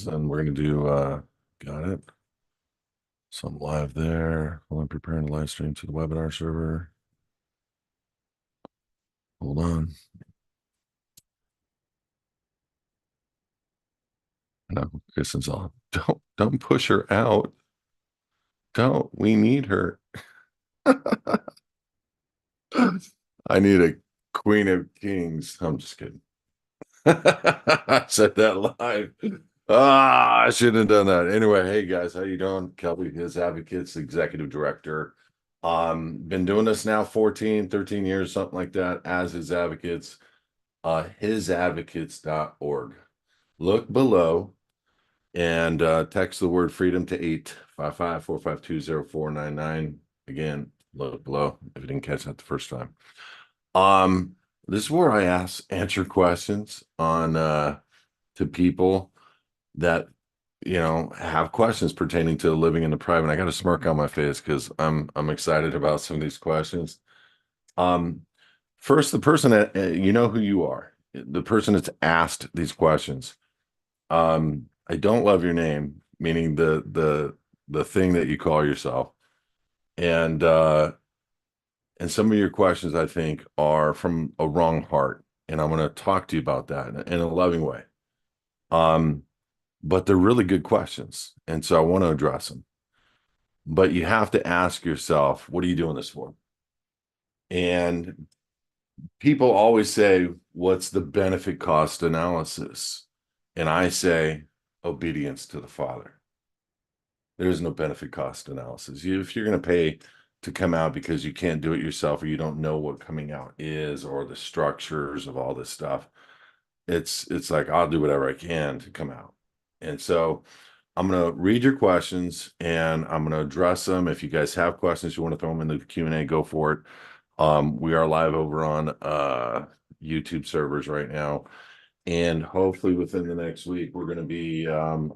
And we're going to do, got it. So I'm live there. While I'm preparing the live stream to the webinar server. Hold on. No, Kristen's on. Don't push her out. Don't. We need her. I need a Queen of Kings. I'm just kidding. I said that live. I shouldn't have done that. Anyway, hey guys, how you doing? Kelby, HISAdvocates, Executive Director. Been doing this now 14, 13 years, something like that, as HISAdvocates, hisadvocates.org. Look below and text the word freedom to 855-452-0499. Again, look below if you didn't catch that the first time. This is where I answer questions on to people that have questions pertaining to living in the private. I got a smirk on my face because I'm excited about some of these questions. First, the person that you know who you are, the person that's asked these questions. I don't love your name, meaning the thing that you call yourself, and some of your questions I think are from a wrong heart, and I'm going to talk to you about that in a loving way. But they're really good questions, and so I want to address them. But you have to ask yourself, what are you doing this for? And people always say, what's the benefit cost analysis? And I say, obedience to the Father. There is no benefit cost analysis. If you're going to pay to come out because you can't do it yourself, or you don't know what coming out is, or the structures of all this stuff, it's like, I'll do whatever I can to come out. And so I'm going to read your questions and I'm going to address them. If you guys have questions, you want to throw them in the Q&A, go for it. We are live over on YouTube servers right now. And hopefully within the next week, we're going to be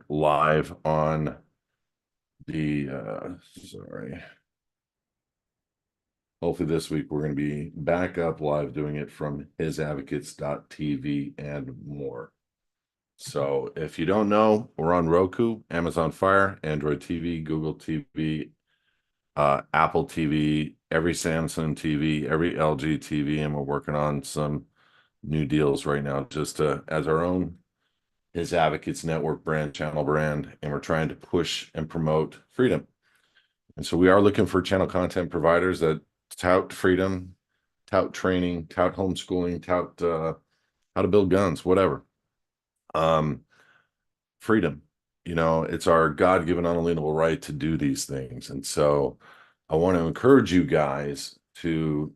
live on the, hopefully this week, we're going to be back up live doing it from hisadvocates.tv and more. So if you don't know, we're on Roku, Amazon Fire, Android TV, Google TV, Apple TV, every Samsung TV, every LG TV, and we're working on some new deals right now just as our own HISAdvocates network brand, channel brand, and we're trying to push and promote freedom. And so we are looking for channel content providers that tout freedom, tout training, tout homeschooling, tout how to build guns, whatever. Freedom, it's our God-given unalienable right to do these things. And so I want to encourage you guys to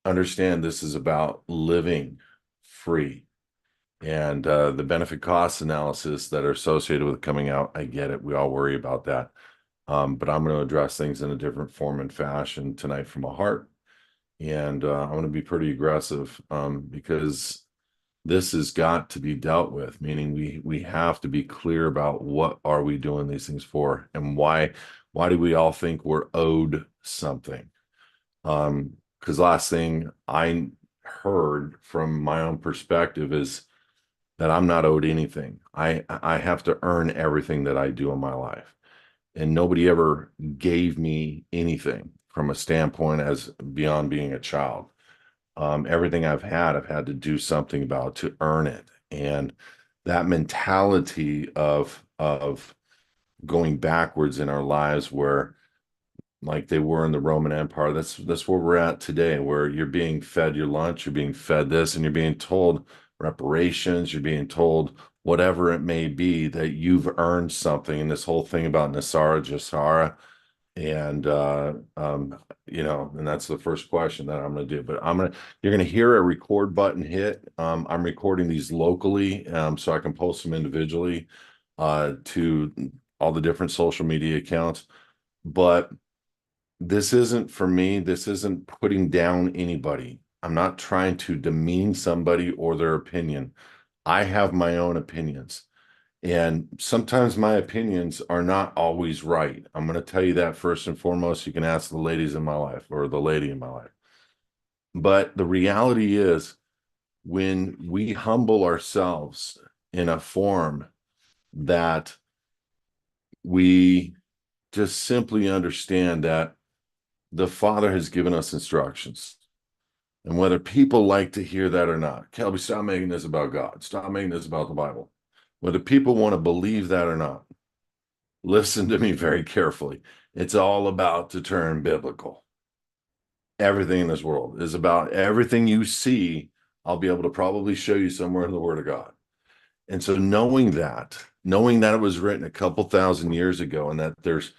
understand this is about living free. And the benefit cost analysis that are associated with coming out, I get it. We all worry about that. But I'm going to address things in a different form and fashion tonight from my heart. And I'm going to be pretty aggressive because this has got to be dealt with, meaning we have to be clear about what are we doing these things for, and why do we all think we're owed something? Because last thing I heard from my own perspective is that I'm not owed anything. I have to earn everything that I do in my life. And nobody ever gave me anything from a standpoint as beyond being a child. Everything I've had to do something about to earn it. And that mentality of going backwards in our lives, where like they were in the Roman Empire, that's where we're at today, where you're being fed your lunch, you're being fed this, and you're being told reparations, you're being told whatever it may be, that you've earned something. And this whole thing about Nasara Jasara, and and that's the first question that I'm going to do. But you're going to hear a record button hit. I'm recording these locally, so I can post them individually to all the different social media accounts. But this isn't for me. This isn't putting down anybody. I'm not trying to demean somebody or their opinion. I have my own opinions. And sometimes my opinions are not always right. I'm going to tell you that first and foremost. You can ask the ladies in my life, or the lady in my life. But the reality is, when we humble ourselves in a form that we just simply understand that the Father has given us instructions. And whether people like to hear that or not, Kelby, stop making this about God. Stop making this about the Bible. Whether people want to believe that or not, listen to me very carefully. It's all about to turn biblical. Everything in this world is about everything you see. I'll be able to probably show you somewhere in the Word of God. And so knowing that it was written a couple thousand years ago and that there's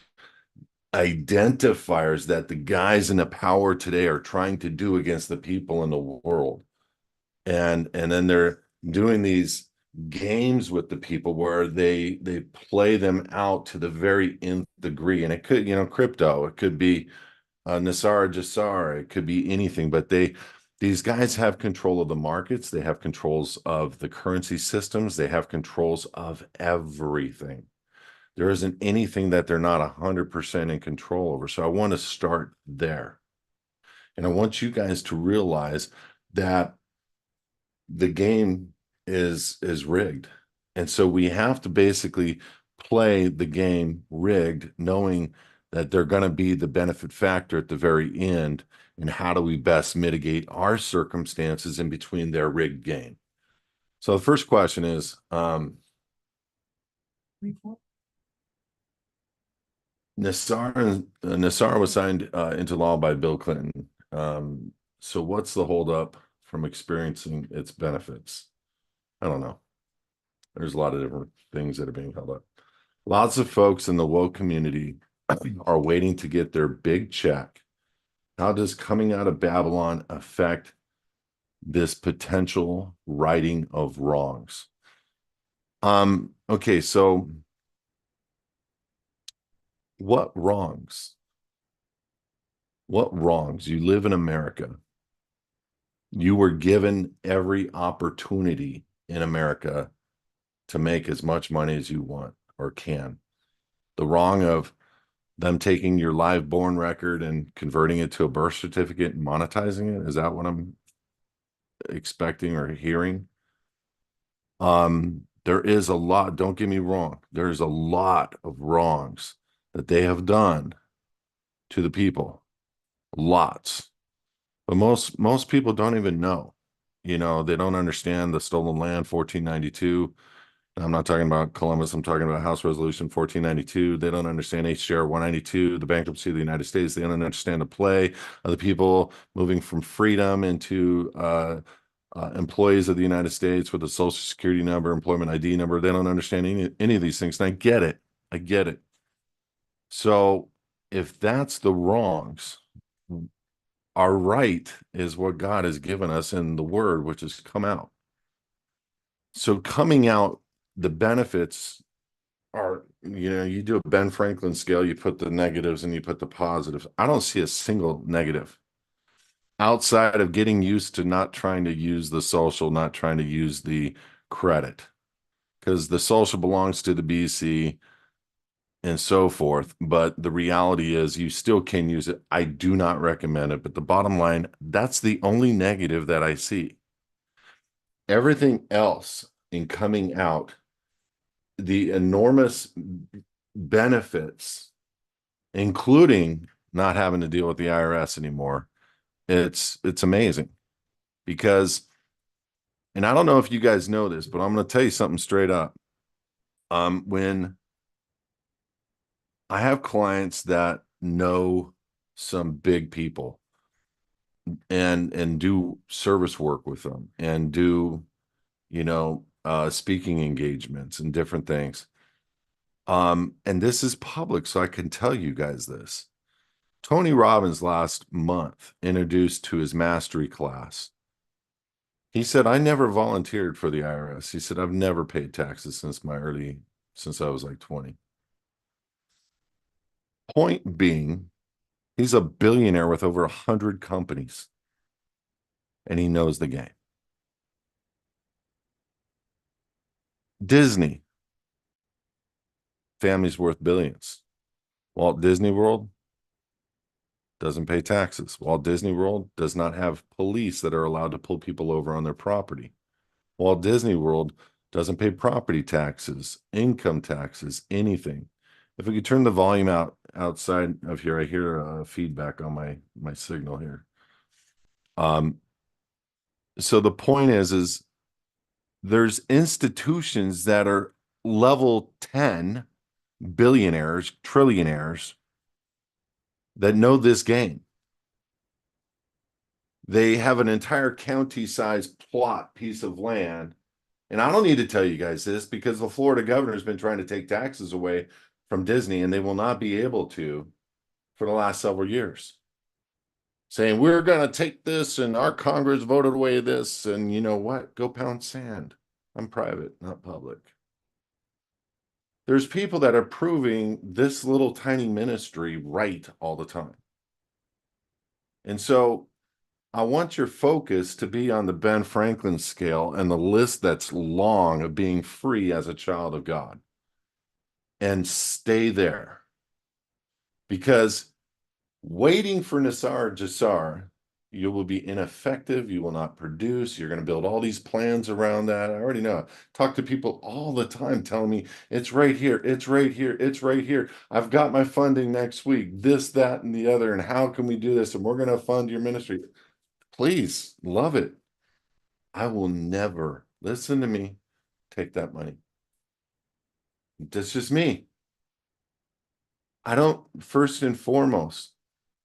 identifiers that the guys in the power today are trying to do against the people in the world. And then they're doing these games with the people where they play them out to the very nth degree. And it could, crypto, it could be Nassar Jassar, it could be anything, but these guys have control of the markets, they have controls of the currency systems, they have controls of everything. There isn't anything that they're not 100% in control over. So I want to start there. And I want you guys to realize that the game is rigged. And so we have to basically play the game rigged, knowing that they're going to be the benefit factor at the very end. And how do we best mitigate our circumstances in between their rigged game? So the first question is, Nassar was signed into law by Bill Clinton. So what's the holdup from experiencing its benefits? I don't know. There's a lot of different things that are being held up. Lots of folks in the woke community are waiting to get their big check. How does coming out of Babylon affect this potential righting of wrongs? Okay, so what wrongs? What wrongs? You live in America. You were given every opportunity in America to make as much money as you want or can. The wrong of them taking your live born record and converting it to a birth certificate and monetizing it, is that what I'm expecting or hearing? There is a lot, don't get me wrong, there's a lot of wrongs that they have done to the people. Lots. But most people don't even know. They don't understand the stolen land 1492. I'm not talking about Columbus. I'm talking about House Resolution 1492. They don't understand HJR 192, the bankruptcy of the United States. They don't understand the play of the people moving from freedom into employees of the United States with a social security number, employment ID number. They don't understand any of these things. And I get it. I get it. So if that's the wrongs, our right is what God has given us in the word, which has come out. So coming out, the benefits are, you do a Ben Franklin scale, you put the negatives and you put the positives. I don't see a single negative outside of getting used to not trying to use the social, not trying to use the credit, because the social belongs to the BC and so forth. But the reality is you still can use it. I do not recommend it. But the bottom line, that's the only negative that I see. Everything else in coming out, the enormous benefits, including not having to deal with the IRS anymore, it's amazing. Because, and I don't know if you guys know this, but I'm going to tell you something straight up. When I have clients that know some big people and do service work with them and do, speaking engagements and different things. And this is public, so I can tell you guys this. Tony Robbins last month introduced to his mastery class. He said, I never volunteered for the IRS. He said, I've never paid taxes since I was like 20. Point being, he's a billionaire with over 100 companies, and he knows the game. Disney, family's worth billions. Walt Disney World doesn't pay taxes. Walt Disney World does not have police that are allowed to pull people over on their property. Walt Disney World doesn't pay property taxes, income taxes, anything. If we could turn the volume out outside of here, I hear feedback on my signal here. So the point is there's institutions that are level 10 billionaires, trillionaires that know this game. They have an entire county-sized plot piece of land. And I don't need to tell you guys this because the Florida governor has been trying to take taxes away from Disney, and they will not be able to for the last several years. Saying we're going to take this and our Congress voted away this. And you know what? Go pound sand. I'm private, not public. There's people that are proving this little tiny ministry right all the time. And so I want your focus to be on the Ben Franklin scale and the list that's long of being free as a child of God. And stay there. Because waiting for Nisar Jasar, you will be ineffective. You will not produce. You're going to build all these plans around that. I already know. Talk to people all the time telling me it's right here. It's right here. It's right here. I've got my funding next week, this, that, and the other. And how can we do this? And we're going to fund your ministry. Please, love it. I will never, listen to me, take that money. That's just me. I don't, first and foremost,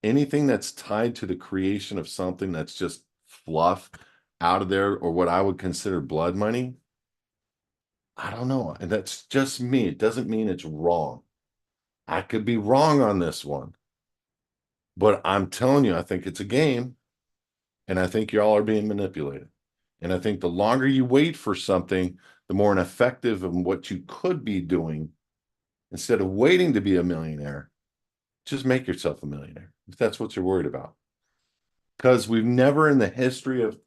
anything that's tied to the creation of something that's just fluff out of there or what I would consider blood money, I don't know. And that's just me. It doesn't mean it's wrong. I could be wrong on this one. But I'm telling you, I think it's a game. And I think y'all are being manipulated. And I think the longer you wait for something, the more ineffective of what you could be doing. Instead of waiting to be a millionaire, just make yourself a millionaire if that's what you're worried about. Because we've never in the history of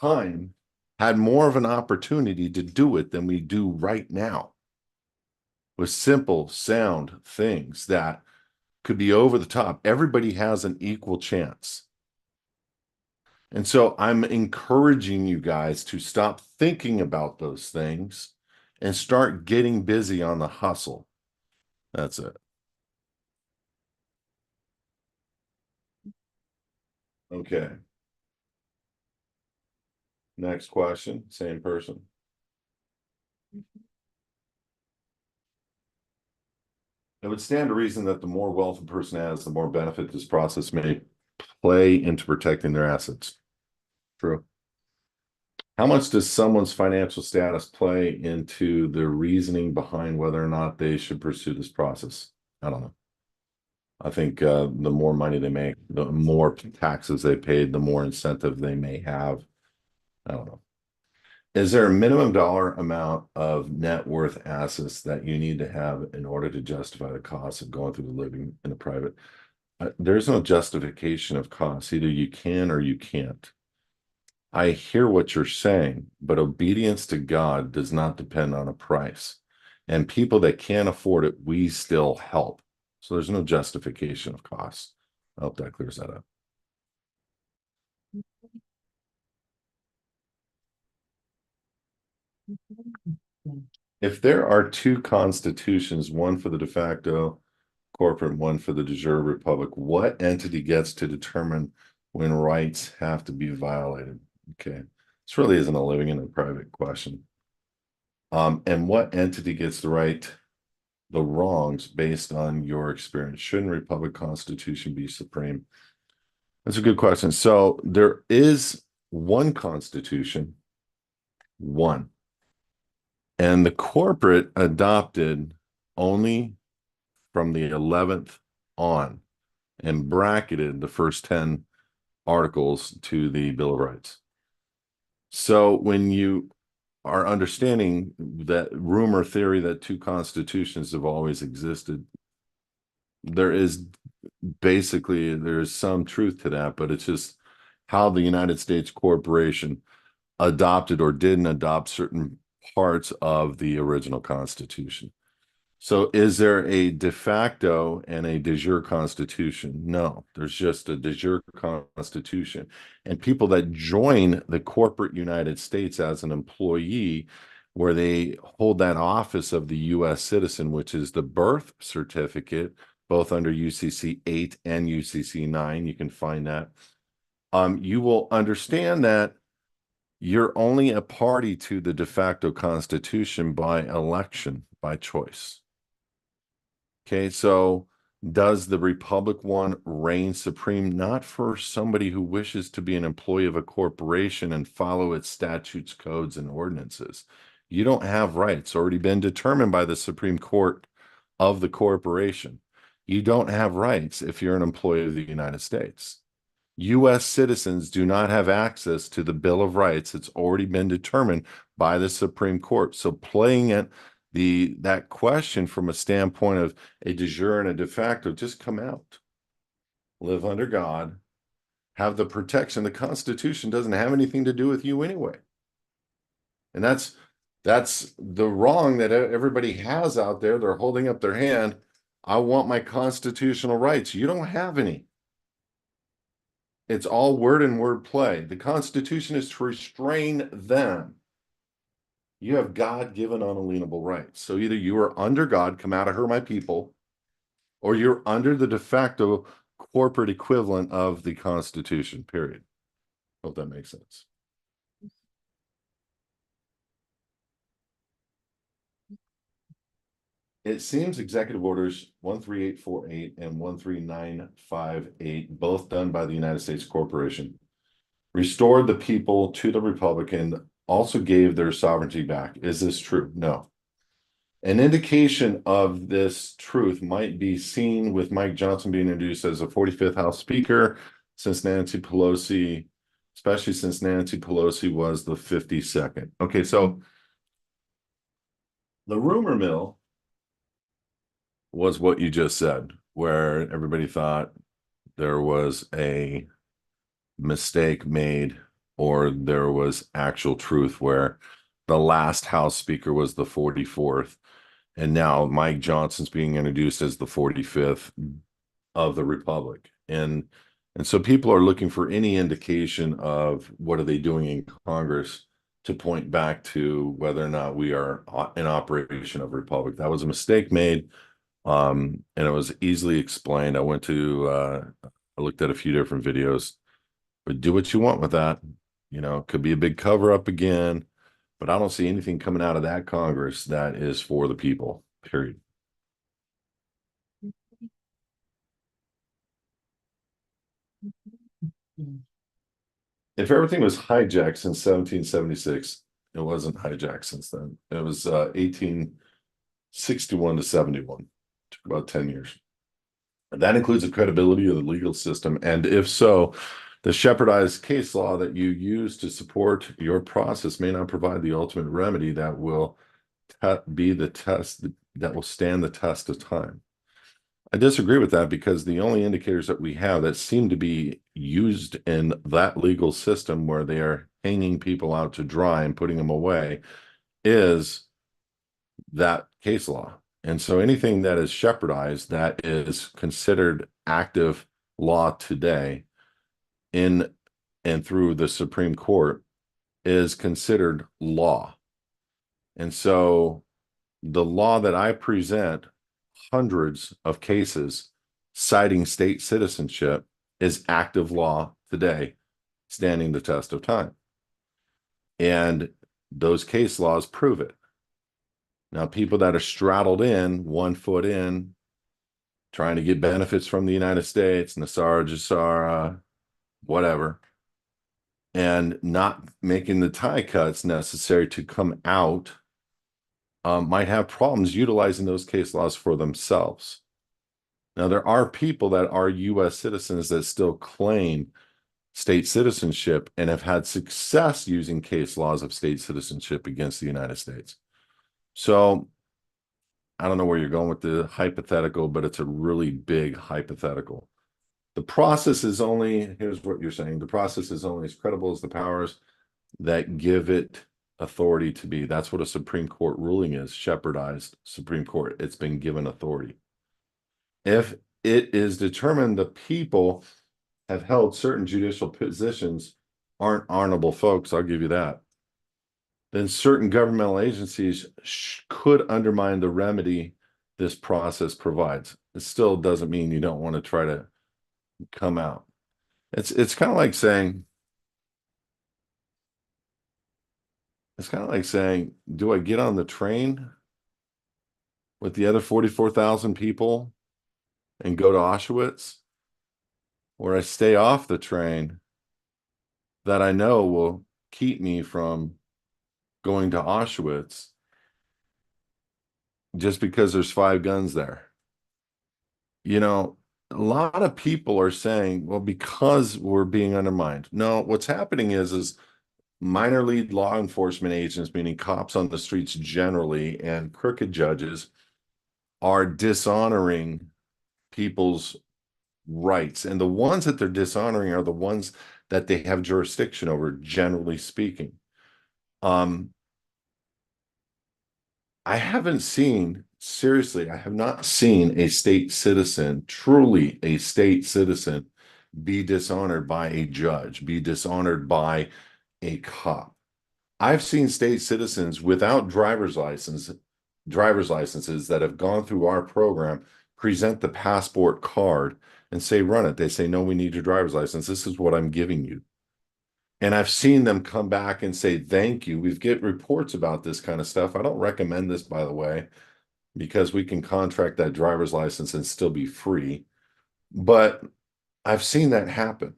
time had more of an opportunity to do it than we do right now. With simple, sound things that could be over the top. Everybody has an equal chance. And so I'm encouraging you guys to stop thinking about those things and start getting busy on the hustle. That's it. Okay. Next question, same person. It would stand to reason that the more wealth a person has, the more benefit this process may play into protecting their assets. True. How much does someone's financial status play into the reasoning behind whether or not they should pursue this process? I don't know. I think the more money they make, the more taxes they paid, the more incentive they may have. I don't know. Is there a minimum dollar amount of net worth assets that you need to have in order to justify the cost of going through the living in a private? There's no justification of costs. Either you can or you can't. I hear what you're saying, but obedience to God does not depend on a price. And people that can't afford it, we still help. So there's no justification of costs. I hope that clears that up. If there are two constitutions, one for the de facto corporate, one for the de jure republic, what entity gets to determine when rights have to be violated? Okay. This really isn't a living in a private question. And what entity gets to right the wrongs based on your experience? Shouldn't Republic Constitution be supreme? That's a good question. So there is one Constitution, one, and the corporate adopted only from the 11th on and bracketed the first 10 articles to the Bill of Rights. So when you are understanding that rumor theory that two constitutions have always existed, there is basically there's some truth to that, but it's just how the United States corporation adopted or didn't adopt certain parts of the original Constitution. So is there a de facto and a de jure constitution? No, there's just a de jure constitution. And people that join the corporate United States as an employee where they hold that office of the U.S. citizen, which is the birth certificate, both under UCC 8 and UCC 9. You can find that. You will understand that you're only a party to the de facto constitution by election, by choice. Okay, so does the Republic one reign supreme? Not for somebody who wishes to be an employee of a corporation and follow its statutes, codes, and ordinances. You don't have rights already been determined by the Supreme Court of the corporation. You don't have rights if you're an employee of the United States. U.S. citizens do not have access to the Bill of Rights. It's already been determined by the Supreme Court. So playing it that question from a standpoint of a de jure and a de facto, just come out, live under God, have the protection. The Constitution doesn't have anything to do with you anyway. And that's the wrong that everybody has out there. They're holding up their hand. I want my constitutional rights. You don't have any. It's all word and word play. The Constitution is to restrain them. You have God-given unalienable rights. So either you are under God, come out of her, my people, or you're under the de facto corporate equivalent of the Constitution, period. Hope that makes sense. It seems Executive Orders 13848 and 13958, both done by the United States Corporation, restored the people to the Republic and also gave their sovereignty back. Is this true? No. An indication of this truth might be seen with Mike Johnson being introduced as a 45th House Speaker since Nancy Pelosi, especially since Nancy Pelosi was the 52nd. Okay, so the rumor mill was what you just said, where everybody thought there was a mistake made or there was actual truth where the last House Speaker was the 44th. And now Mike Johnson's being introduced as the 45th of the Republic. And so people are looking for any indication of what are they doing in Congress to point back to whether or not we are in operation of Republic. That was a mistake made. And it was easily explained. I looked at a few different videos, but do what you want with that. You know, it could be a big cover up again, but I don't see anything coming out of that Congress that is for the people, period. If everything was hijacked since 1776, it wasn't hijacked since then. It was 1861 to 71. Took about 10 years. And that includes the credibility of the legal system. And if so, the shepherdized case law that you use to support your process may not provide the ultimate remedy that will be the test that will stand the test of time. I disagree with that because the only indicators that we have that seem to be used in that legal system where they are hanging people out to dry and putting them away is that case law. And so anything that is shepherdized that is considered active law today in and through the Supreme Court is considered law. And so the law that I present, hundreds of cases citing state citizenship, is active law today, standing the test of time. And those case laws prove it. Now, people that are straddled in, 1 foot in, trying to get benefits from the United States, Nasara, Jasara, whatever, and not making the tie cuts necessary to come out, might have problems utilizing those case laws for themselves. Now, there are people that are U.S. citizens that still claim state citizenship and have had success using case laws of state citizenship against the United States. So I don't know where you're going with the hypothetical, but it's a really big hypothetical. The process is only, here's what you're saying, the process is only as credible as the powers that give it authority to be. That's what a Supreme Court ruling is, shepherdized Supreme Court. It's been given authority. If it is determined the people have held certain judicial positions aren't honorable folks, I'll give you that. then certain governmental agencies could undermine the remedy this process provides. It still doesn't mean you don't want to try to come out. It's kind of like saying, do I get on the train with the other 44,000 people and go to Auschwitz, or I stay off the train that I know will keep me from going to Auschwitz just because there's 5 guns there? You know, a lot of people are saying, well, because we're being undermined. No, what's happening is minor league law enforcement agents, meaning cops on the streets generally, and crooked judges are dishonoring people's rights. And the ones that they're dishonoring are the ones that they have jurisdiction over, generally speaking. Um, I haven't seen, seriously, I have not seen a state citizen, truly a state citizen, be dishonored by a judge, be dishonored by a cop. I've seen state citizens without driver's licenses that have gone through our program, present the passport card and say, run it. They say, no, we need your driver's license. This is what I'm giving you. And I've seen them come back and say, thank you. We've get reports about this kind of stuff. I don't recommend this, by the way, because we can contract that driver's license and still be free. But I've seen that happen.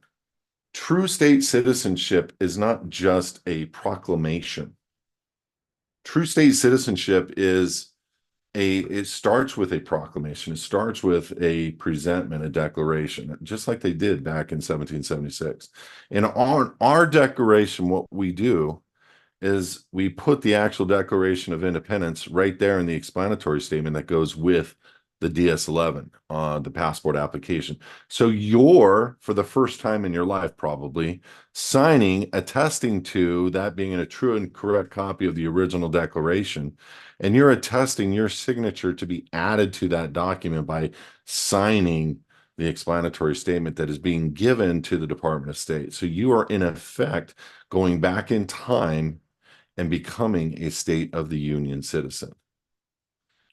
True state citizenship is not just a proclamation. True state citizenship it starts with a proclamation. It starts with a presentment, a declaration, just like they did back in 1776. And on our declaration, what we do is we put the actual Declaration of Independence right there in the explanatory statement that goes with the DS-11, the passport application. So you're, for the first time in your life, probably signing, attesting to that being a true and correct copy of the original declaration. And you're attesting your signature to be added to that document by signing the explanatory statement that is being given to the Department of State. So you are, in effect, going back in time and becoming a State of the Union citizen.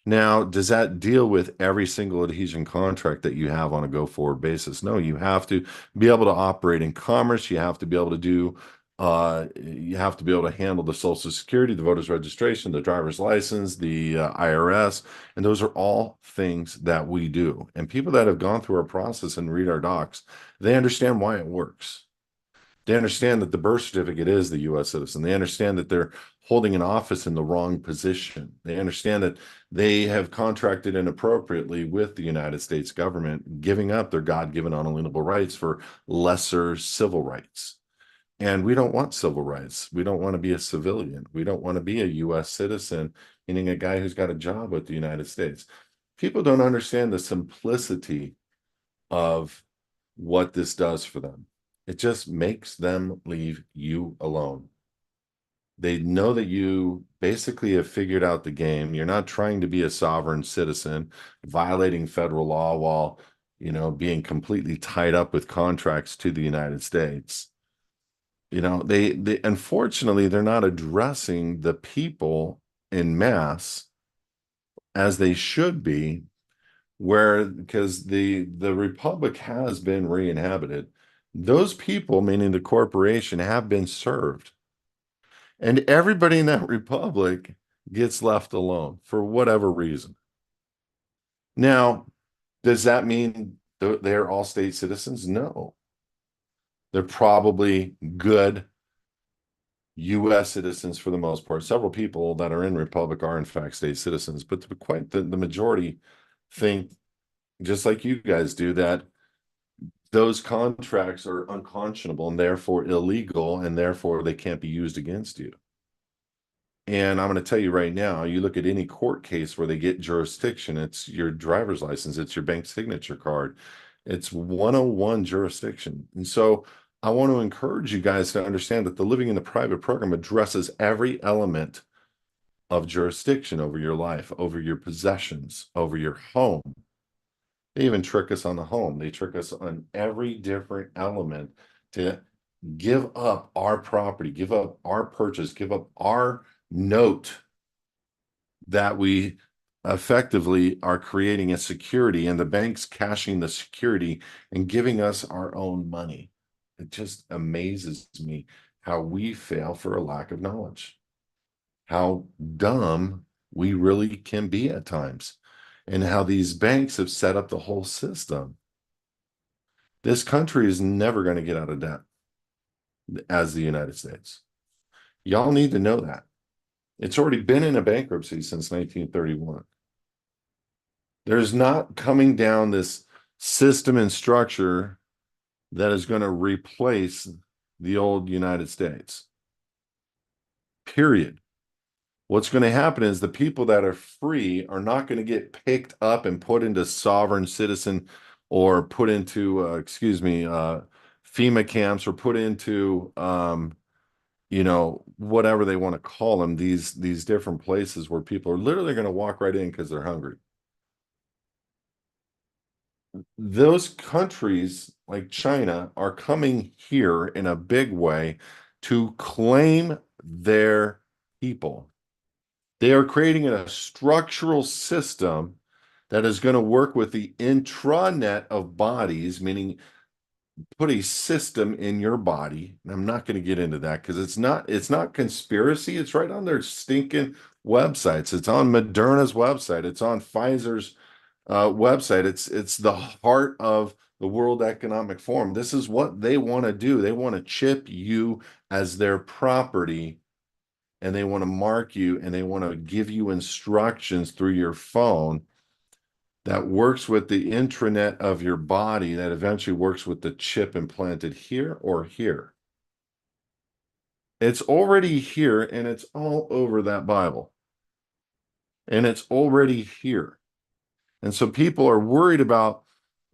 Now, does that deal with every single adhesion contract that you have on a go-forward basis? No, you have to be able to operate in commerce. You have to be able to you have to be able to handle the Social Security, the voter's registration, the driver's license, the IRS, and those are all things that we do. And people that have gone through our process and read our docs, they understand why it works. They understand that the birth certificate is the U.S. citizen. They understand that they're holding an office in the wrong position. They understand that they have contracted inappropriately with the United States government, giving up their God-given unalienable rights for lesser civil rights. And we don't want civil rights. We don't want to be a civilian. We don't want to be a U.S. citizen, meaning a guy who's got a job with the United States. People don't understand the simplicity of what this does for them. It just makes them leave you alone. They know that you basically have figured out the game. You're not trying to be a sovereign citizen, violating federal law while, being completely tied up with contracts to the United States. They unfortunately, they're not addressing the people in mass as they should be, because the republic has been re-inhabited. Those people, meaning the corporation, have been served. And everybody in that republic gets left alone for whatever reason. Now, does that mean they're all state citizens? No. They're probably good U.S. citizens for the most part. Several people that are in republic are in fact state citizens, but the majority think, just like you guys do, that those contracts are unconscionable and therefore illegal, and therefore they can't be used against you. And I'm going to tell you right now, you look at any court case where they get jurisdiction, it's your driver's license, it's your bank signature card, it's 101 jurisdiction. And so I want to encourage you guys to understand that the Living in the Private program addresses every element of jurisdiction over your life, over your possessions, over your home. They even trick us on the home. They trick us on every different element to give up our property, give up our purchase, give up our note that we effectively are creating a security and the bank's cashing the security and giving us our own money. It just amazes me how we fail for a lack of knowledge, how dumb we really can be at times, and how these banks have set up the whole system. This country is never going to get out of debt as the United States. Y'all need to know that. It's already been in a bankruptcy since 1931. There's not coming down this system and structure that is going to replace the old United States. Period. What's going to happen is the people that are free are not going to get picked up and put into sovereign citizen or put into, FEMA camps or put into, whatever they want to call them, these different places where people are literally going to walk right in because they're hungry. Those countries like China are coming here in a big way to claim their people. They are creating a structural system that is going to work with the intranet of bodies, meaning put a system in your body. And I'm not going to get into that because it's not conspiracy. It's right on their stinking websites. It's on Moderna's website. It's on Pfizer's website. It's the heart of the World Economic Forum. This is what they want to do. They want to chip you as their property, and they want to mark you, and they want to give you instructions through your phone that works with the intranet of your body that eventually works with the chip implanted here or here. It's already here, and it's all over that Bible. And it's already here. And so people are worried about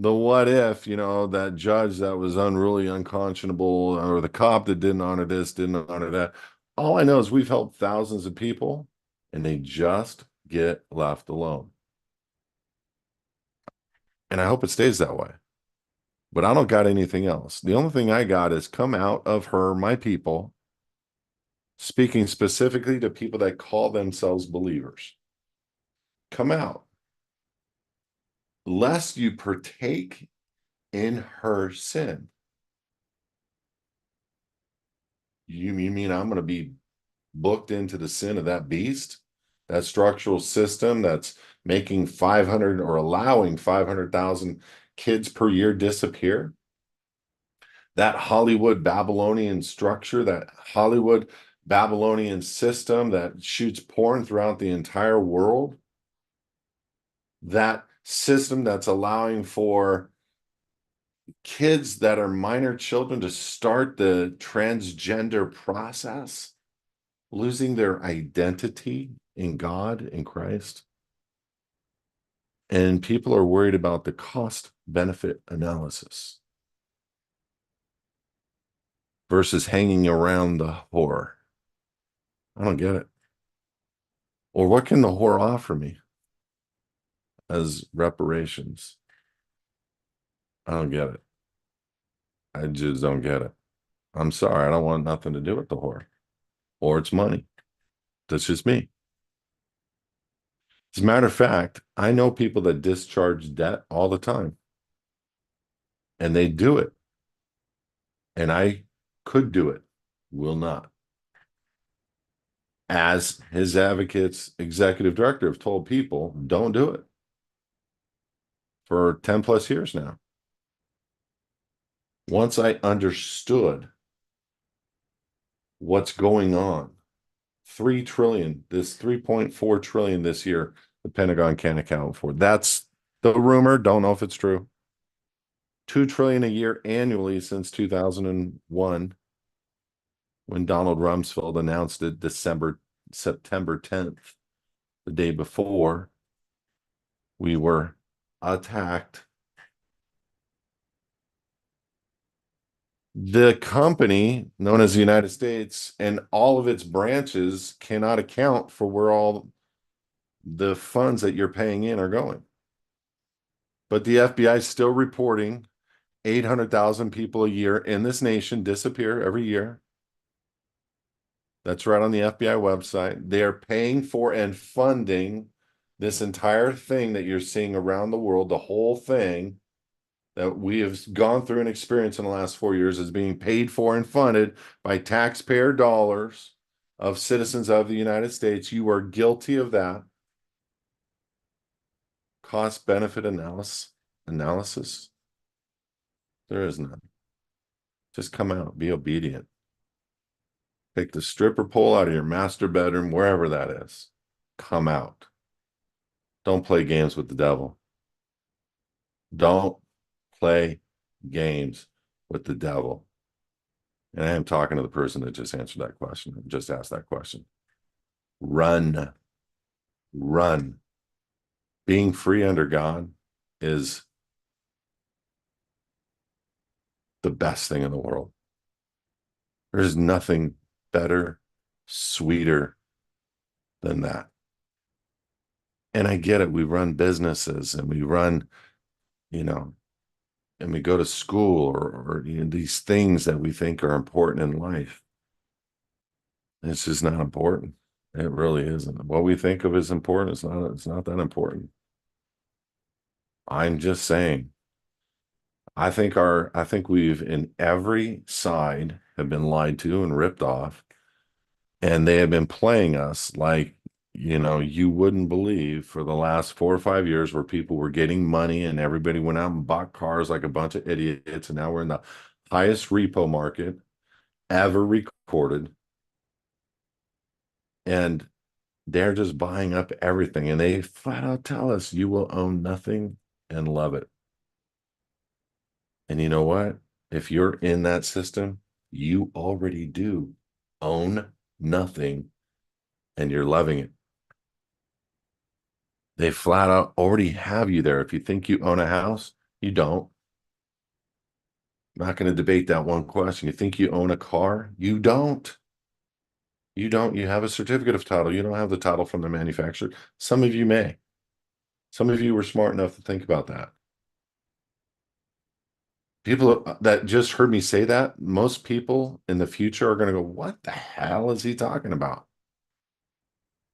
the what if, that judge that was unruly, unconscionable, or the cop that didn't honor this, didn't honor that. All I know is we've helped thousands of people, and they just get left alone. And I hope it stays that way. But I don't got anything else. The only thing I got is come out of her, my people, speaking specifically to people that call themselves believers. Come out, lest you partake in her sin. You mean I'm going to be booked into the sin of that beast, that structural system that's making 500 or allowing 500,000 kids per year disappear? That Hollywood Babylonian structure, that Hollywood Babylonian system that shoots porn throughout the entire world, that system that's allowing for kids that are minor children to start the transgender process, losing their identity in God, in Christ. And people are worried about the cost benefit analysis versus hanging around the whore. I don't get it. Or what can the whore offer me as reparations? I don't get it. I just don't get it. I'm sorry. I don't want nothing to do with the whore or its money. That's just me. As a matter of fact, I know people that discharge debt all the time, and they do it. And I could do it, will not. As HISAdvocates executive director, have told people, don't do it for 10 plus years now. Once I understood what's going on, 3 trillion, this 3.4 trillion this year, the Pentagon can't account for. That's the rumor. Don't know if it's true. 2 trillion a year annually since 2001, when Donald Rumsfeld announced it September 10th, the day before we were attacked. The company known as the United States and all of its branches cannot account for where all the funds that you're paying in are going. But the FBI is still reporting 800,000 people a year in this nation disappear every year. That's right on the FBI website. They are paying for and funding this entire thing that you're seeing around the world. The whole thing that we have gone through and experienced in the last 4 years is being paid for and funded by taxpayer dollars of citizens of the United States. You are guilty of that. Cost benefit analysis. There is none. Just come out, be obedient. Take the stripper pole out of your master bedroom, wherever that is. Come out. Don't play games with the devil. Don't play games with the devil. And I am talking to the person that just answered that question, just asked that question. Run. Run. Being free under God is the best thing in the world. There's nothing better, sweeter than that. And I get it. We run businesses and we run, you know, and we go to school or these things that we think are important in life. It's just not important. It really isn't. What we think of as important, it's not that important. I'm just saying, I think we've in every side have been lied to and ripped off, and they have been playing us like, you wouldn't believe for the last 4 or 5 years where people were getting money and everybody went out and bought cars like a bunch of idiots. And now we're in the highest repo market ever recorded. And they're just buying up everything. And they flat out tell us you will own nothing and love it. And you know what? If you're in that system, you already do own nothing and you're loving it. They flat out already have you there. If you think you own a house, you don't. I'm not going to debate that one question. You think you own a car? You don't. You don't. You have a certificate of title. You don't have the title from the manufacturer. Some of you may. Some of you were smart enough to think about that. People that just heard me say that, most people in the future are going to go, what the hell is he talking about?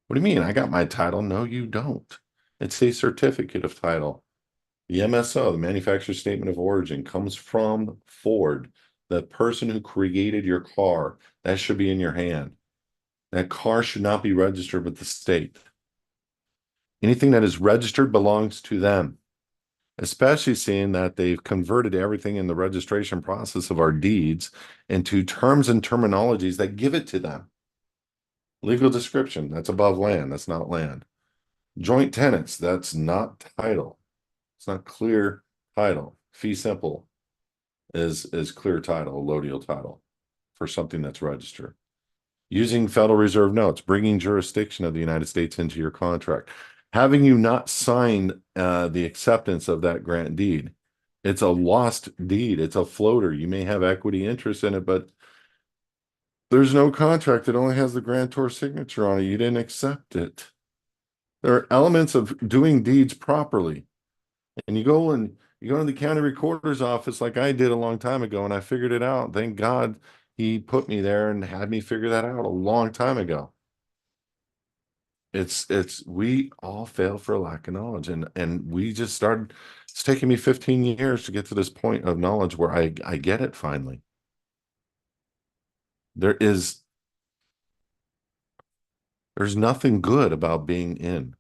What do you mean? I got my title. No, you don't. It's a certificate of title. The MSO, the manufacturer statement of origin, comes from Ford, the person who created your car. That should be in your hand. That car should not be registered with the state. Anything that is registered belongs to them, especially seeing that they've converted everything in the registration process of our deeds into terms and terminologies that give it to them. Legal description, that's above land, that's not land. Joint tenants, that's not title. It's not clear title. Fee simple is clear title, allodial title for something that's registered. Using Federal Reserve notes, bringing jurisdiction of the United States into your contract. Having you not signed the acceptance of that grant deed, it's a lost deed. It's a floater. You may have equity interest in it, but there's no contract. It only has the grantor signature on it. You didn't accept it. There are elements of doing deeds properly. And you go to the county recorder's office like I did a long time ago, and I figured it out. Thank God he put me there and had me figure that out a long time ago. We all fail for lack of knowledge, and we just started. It's taken me 15 years to get to this point of knowledge where I get it finally. There's nothing good about being in.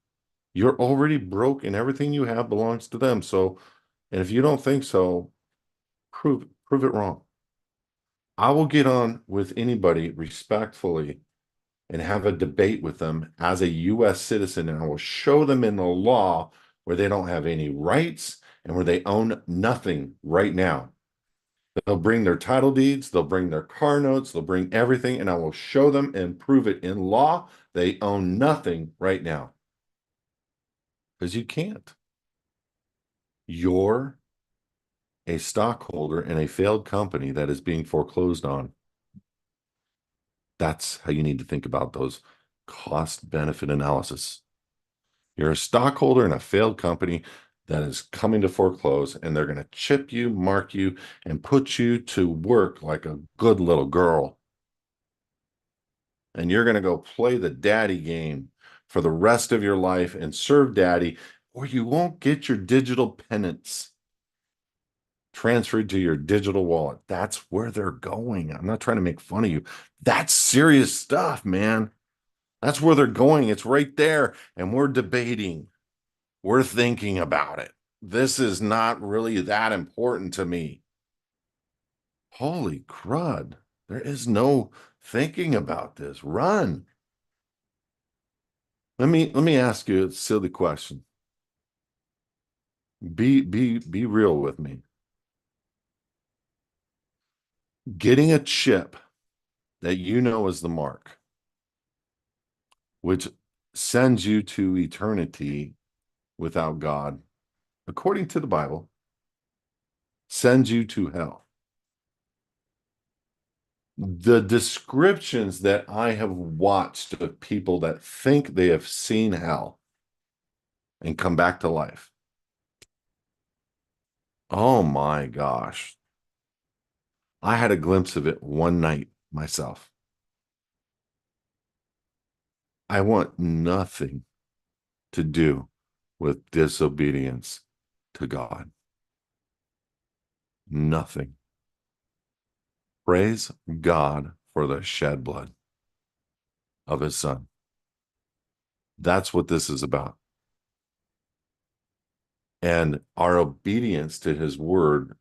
You're already broke and everything you have belongs to them. So, and if you don't think so, prove it wrong. I will get on with anybody respectfully and have a debate with them as a U.S. citizen, and I will show them in the law where they don't have any rights and where they own nothing right now. They'll bring their title deeds, they'll bring their car notes, they'll bring everything, and I will show them and prove it in law. They own nothing right now. Because you can't. You're a stockholder in a failed company that is being foreclosed on. That's how you need to think about those cost benefit analysis. You're a stockholder in a failed company. that is coming to foreclose, and they're going to chip you, mark you, and put you to work like a good little girl. And you're going to go play the daddy game for the rest of your life and serve daddy, or you won't get your digital penance transferred to your digital wallet. That's where they're going. I'm not trying to make fun of you. That's serious stuff, man. That's where they're going. It's right there. And we're debating. We're thinking about it. This is not really that important to me. Holy crud. There is no thinking about this. Run. Let me ask you a silly question. Be real with me. Getting a chip that you know is the mark, which sends you to eternity without God, according to the Bible, sends you to hell. The descriptions that I have watched of people that think they have seen hell and come back to life. Oh my gosh. I had a glimpse of it one night myself. I want nothing to do with disobedience to God. Nothing. Praise God for the shed blood of his son. That's what this is about. And our obedience to his word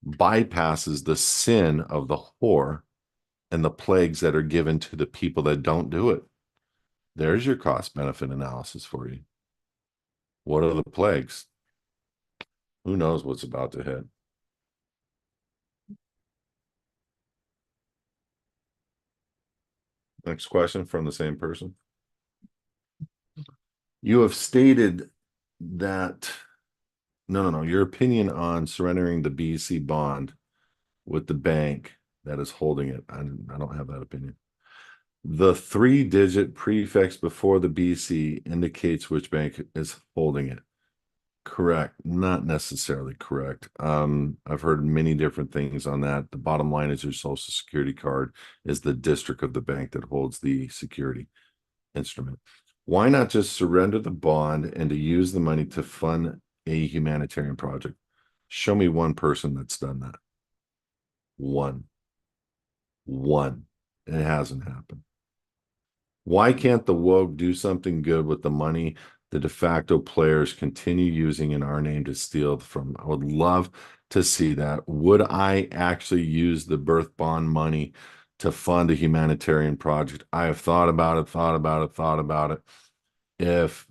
bypasses the sin of the whore and the plagues that are given to the people that don't do it. There's your cost benefit analysis for you. What are the plagues? Who knows what's about to hit? Next question from the same person. You have stated that, no, your opinion on surrendering the BC bond with the bank that is holding it. I don't have that opinion. The 3-digit prefix before the BC indicates which bank is holding it. Correct. Not necessarily correct. I've heard many different things on that. The bottom line is your social security card is the district of the bank that holds the security instrument. Why not just surrender the bond and to use the money to fund a humanitarian project? Show me one person that's done that. One. It hasn't happened. Why can't the woke do something good with the money the de facto players continue using in our name to steal from? I would love to see that. Would I actually use the birth bond money to fund a humanitarian project? I have thought about it. If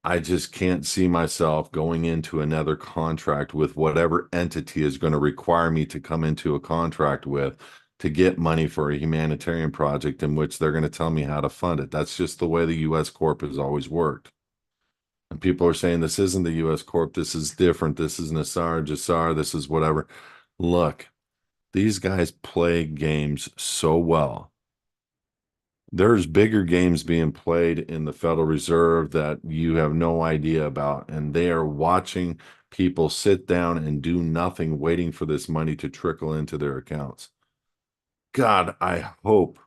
I just can't see myself going into another contract with whatever entity is going to require me to come into a contract with to get money for a humanitarian project in which they're going to tell me how to fund it. That's just the way the U.S. Corp has always worked. And people are saying this isn't the U.S. Corp. This is different. This is Nassar, Jassar. This is whatever. Look, these guys play games so well. There's bigger games being played in the Federal Reserve that you have no idea about, and they are watching people sit down and do nothing, waiting for this money to trickle into their accounts. God, I hope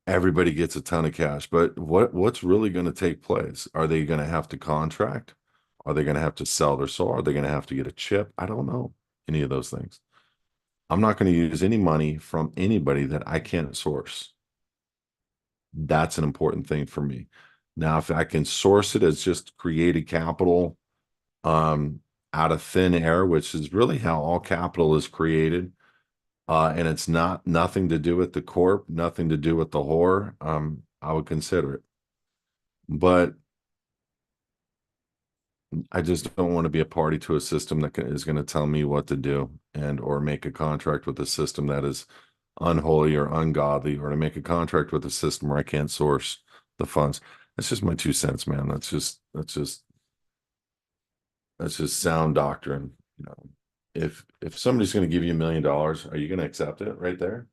everybody gets a ton of cash, but what's really going to take place? Are they going to have to contract? Are they going to have to sell their soul? Are they going to have to get a chip? I don't know any of those things. I'm not going to use any money from anybody that I can't source. That's an important thing for me. Now, if I can source it as just created capital um, out of thin air, which is really how all capital is created, and it's not nothing to do with the corp, nothing to do with the whore, I would consider it. But I just don't want to be a party to a system that is going to tell me what to do and or make a contract with a system that is unholy or ungodly, or to make a contract with a system where I can't source the funds. That's just my 2 cents, man. That's just sound doctrine. You know, if somebody's going to give you $1 million, are you going to accept it right there?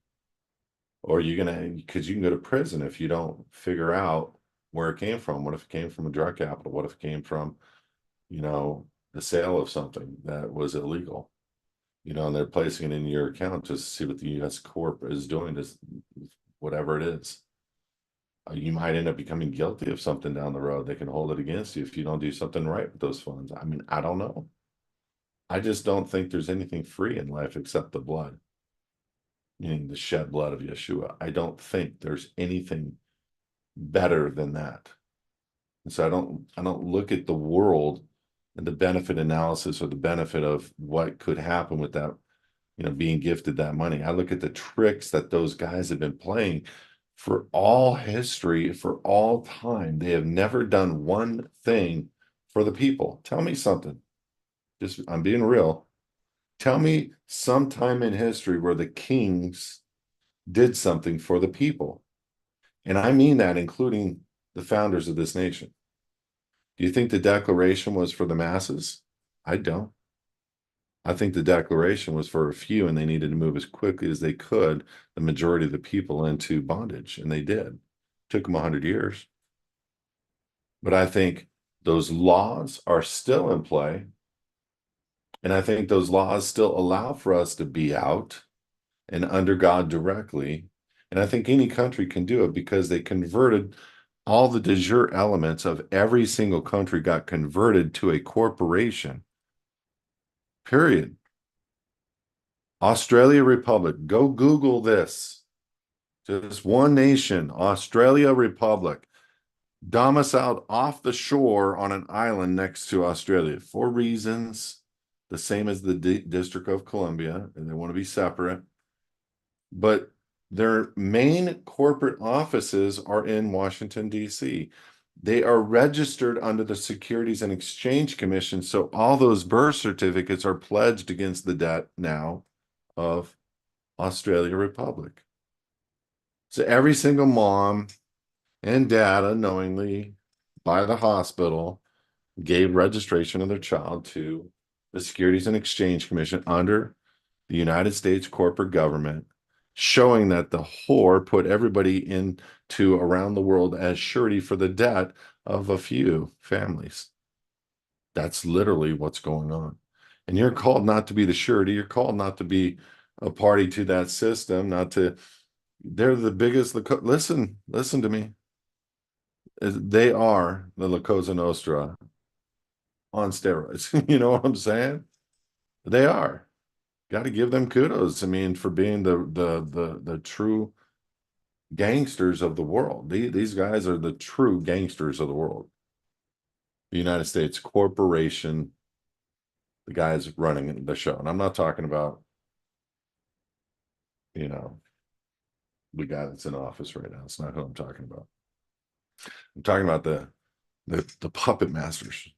Or are you going to, because you can go to prison if you don't figure out where it came from. What if it came from a drug capital? What if it came from the sale of something that was illegal, and they're placing it in your account just to see what the US Corp is doing to whatever it is. You might end up becoming guilty of something down the road. They can hold it against you if you don't do something right with those funds. I mean, I don't know. I just don't think there's anything free in life except the blood, meaning the shed blood of Yeshua. I don't think there's anything better than that. And so I don't look at the world and the benefit analysis or the benefit of what could happen with that, being gifted that money. I look at the tricks that those guys have been playing for all history, for all time. They have never done one thing for the people. Tell me something. Just, I'm being real. Tell me sometime in history where the kings did something for the people. And I mean that, including the founders of this nation. Do you think the Declaration was for the masses? I don't. I think the Declaration was for a few, and they needed to move as quickly as they could, the majority of the people, into bondage, and they did. It took them 100 years. But I think those laws are still in play, and I think those laws still allow for us to be out and under God directly. And I think any country can do it because they converted all the de jure elements of every single country got converted to a corporation. Period. Australia Republic. Go Google this. Just one nation, Australia Republic, domiciled off the shore on an island next to Australia for reasons the same as the District of Columbia, and they want to be separate. But their main corporate offices are in Washington, D.C. They are registered under the Securities and Exchange Commission. So all those birth certificates are pledged against the debt now of Australia Republic. So every single mom and dad unknowingly by the hospital gave registration of their child to the Securities and Exchange Commission under the United States corporate government, showing that the whore put everybody into around the world as surety for the debt of a few families. That's literally what's going on. And you're called not to be the surety. You're called not to be a party to that system, not to, they're the biggest, listen to me. They are the La Cosa Nostra on steroids. You know what I'm saying? They are. Got to give them kudos. I mean, for being the true gangsters of the world. These guys are the true gangsters of the world. The United States corporation, the guys running the show. And I'm not talking about, you know, the guy that's in office right now. It's not who I'm talking about. I'm talking about the puppet masters,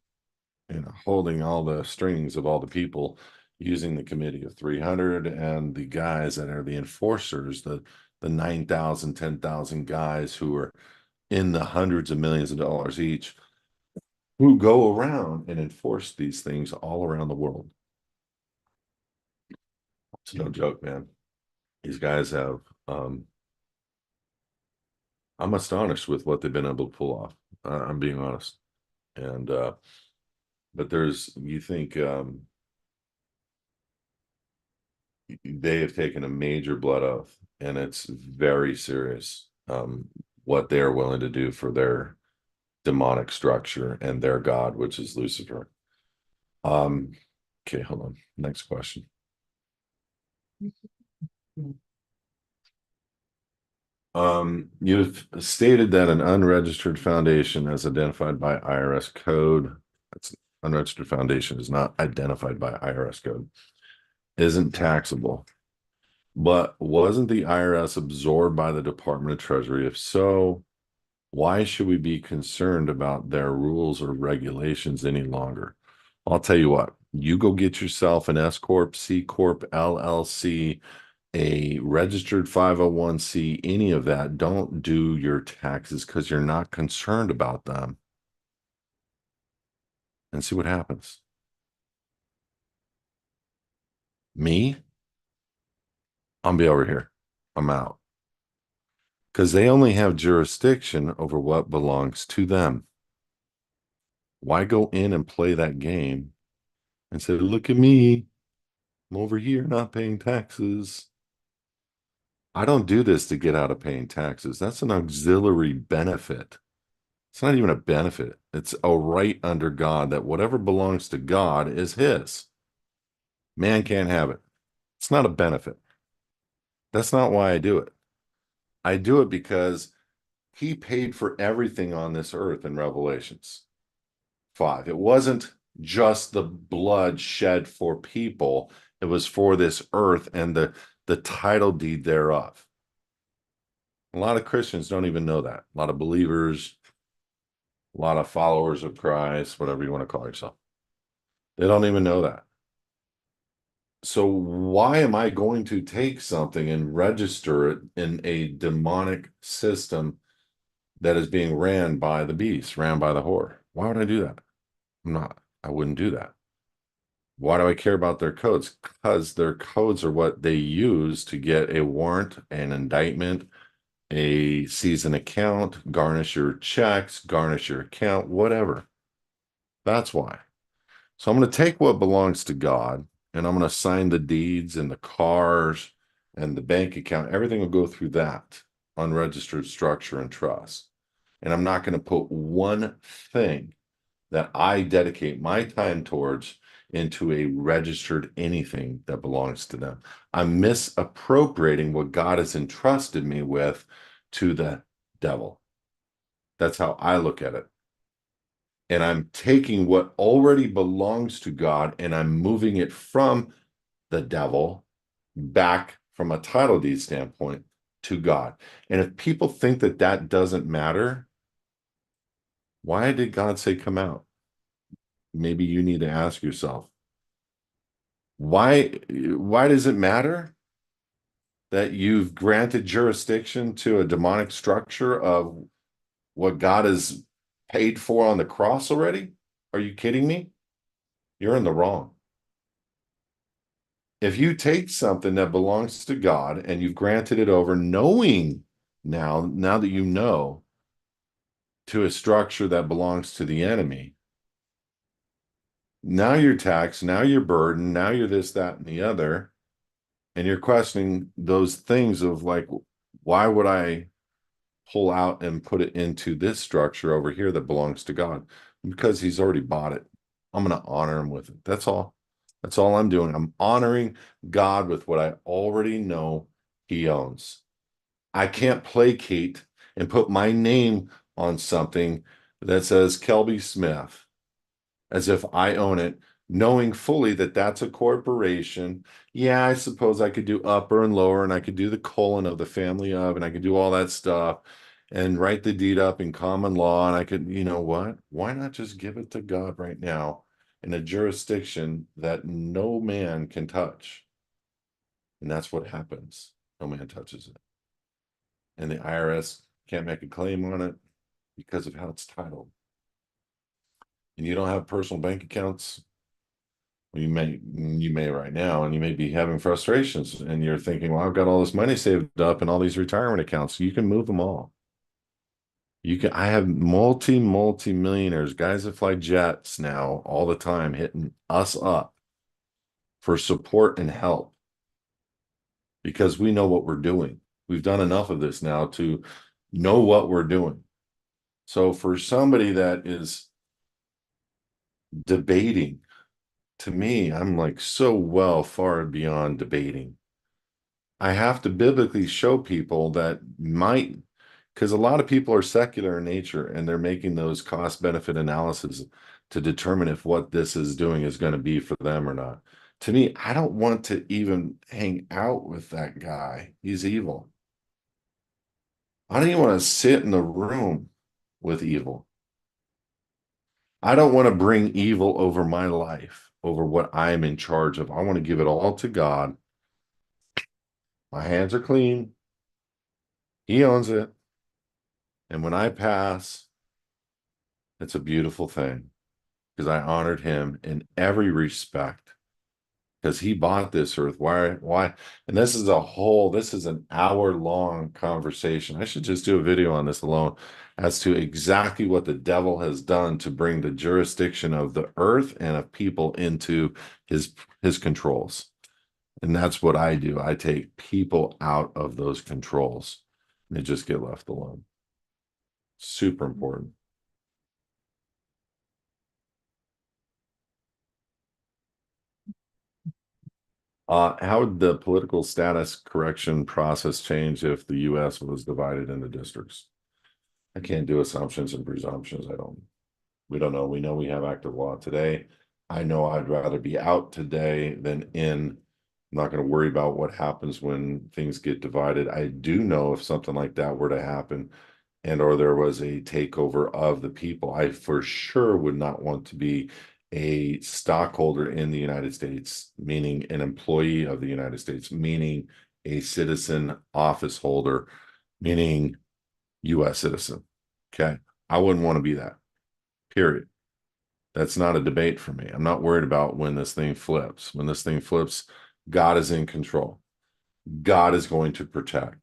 holding all the strings of all the people, using the committee of 300 and the guys that are the enforcers, the 9,000, 10,000 guys who are in the hundreds of millions of dollars each, who go around and enforce these things all around the world. It's no joke, man. These guys have, I'm astonished with what they've been able to pull off. I'm being honest. And, but you think, they have taken a major blood oath, and it's very serious, what they are willing to do for their demonic structure and their god, which is Lucifer. Okay, hold on. Next question. You've stated that an unregistered foundation as identified by IRS code, that's unregistered foundation is not identified by IRS code, isn't taxable. But wasn't the IRS absorbed by the Department of Treasury? If so, why should we be concerned about their rules or regulations any longer? I'll tell you what, you go get yourself an S Corp, C Corp, LLC, a registered 501c, any of that. Don't do your taxes because you're not concerned about them, and see what happens. Me, I'll be over here. I'm out. Because they only have jurisdiction over what belongs to them. Why go in and play that game and say, look at me, I'm over here not paying taxes? I don't do this to get out of paying taxes. That's an auxiliary benefit. It's not even a benefit. It's a right under God that whatever belongs to God is his. Man can't have it. It's not a benefit. That's not why I do it. I do it because he paid for everything on this earth in Revelations 5. It wasn't just the blood shed for people, it was for this earth and the title deed thereof. A lot of Christians don't even know that. A lot of believers, a lot of followers of Christ, whatever you want to call yourself. They don't even know that. So why am I going to take something and register it in a demonic system that is being ran by the beast, ran by the whore? Why would I do that? I wouldn't do that. Why do I care about their codes? Because their codes are what they use to get a warrant, an indictment, a season account, garnish your checks, garnish your account, whatever. That's why. So I'm going to take what belongs to God and I'm going to sign the deeds and the cars and the bank account. Everything will go through that unregistered structure and trust. And I'm not going to put one thing that I dedicate my time towards into a registered anything that belongs to them. I'm misappropriating what God has entrusted me with to the devil. That's how I look at it. And I'm taking what already belongs to God and I'm moving it from the devil back from a title deed standpoint to God. And if people think that that doesn't matter, why did God say come out? Maybe you need to ask yourself, why does it matter that you've granted jurisdiction to a demonic structure of what God has paid for on the cross already? Are you kidding me? You're in the wrong. If you take something that belongs to God and you've granted it over, knowing now that you know, to a structure that belongs to the enemy, now you're taxed, now you're burdened, now you're this, that, and the other, and you're questioning those things of like, why would I pull out and put it into this structure over here that belongs to God? Because he's already bought it. I'm going to honor him with it. That's all. That's all I'm doing. I'm honoring God with what I already know he owns. I can't placate and put my name on something that says Kelby Smith as if I own it, knowing fully that that's a corporation. Yeah, I suppose I could do upper and lower, and I could do the colon of the family of, and I could do all that stuff and write the deed up in common law. And I could, you know what? Why not just give it to God right now in a jurisdiction that no man can touch? And that's what happens. No man touches it. And the IRS can't make a claim on it because of how it's titled. And you don't have personal bank accounts. Well, you may right now, and you may be having frustrations, and you're thinking, "Well, I've got all this money saved up and all these retirement accounts. You can move them all. You can. I have multi millionaires, guys that fly jets now all the time, hitting us up for support and help because we know what we're doing. We've done enough of this now to know what we're doing. So for somebody that is debating, to me, I'm like so well far beyond debating. I have to biblically show people that might, because a lot of people are secular in nature and they're making those cost benefit analyses to determine if what this is doing is going to be for them or not. To me, I don't want to even hang out with that guy. He's evil. I don't even want to sit in the room with evil. I don't want to bring evil over my life, over what I'm in charge of. I want to give it all to God. My hands are clean. He owns it. And when I pass, it's a beautiful thing because I honored him in every respect. because he bought this earth. Why? And this is an hour-long conversation. I should just do a video on this alone as to exactly what the devil has done to bring the jurisdiction of the earth and of people into his controls. And that's what I do. I take people out of those controls and they just get left alone. Super important. How would the political status correction process change if the US was divided into districts? I can't do assumptions and presumptions. We don't know. We know we have active law today. I know I'd rather be out today than in. I'm not going to worry about what happens when things get divided. I do know if something like that were to happen and or there was a takeover of the people, I for sure would not want to be a stockholder in the United States, meaning an employee of the United States, meaning a citizen office holder, meaning US citizen. Okay. I wouldn't want to be that, period. That's not a debate for me. I'm not worried about when this thing flips. When this thing flips, God is in control. God is going to protect.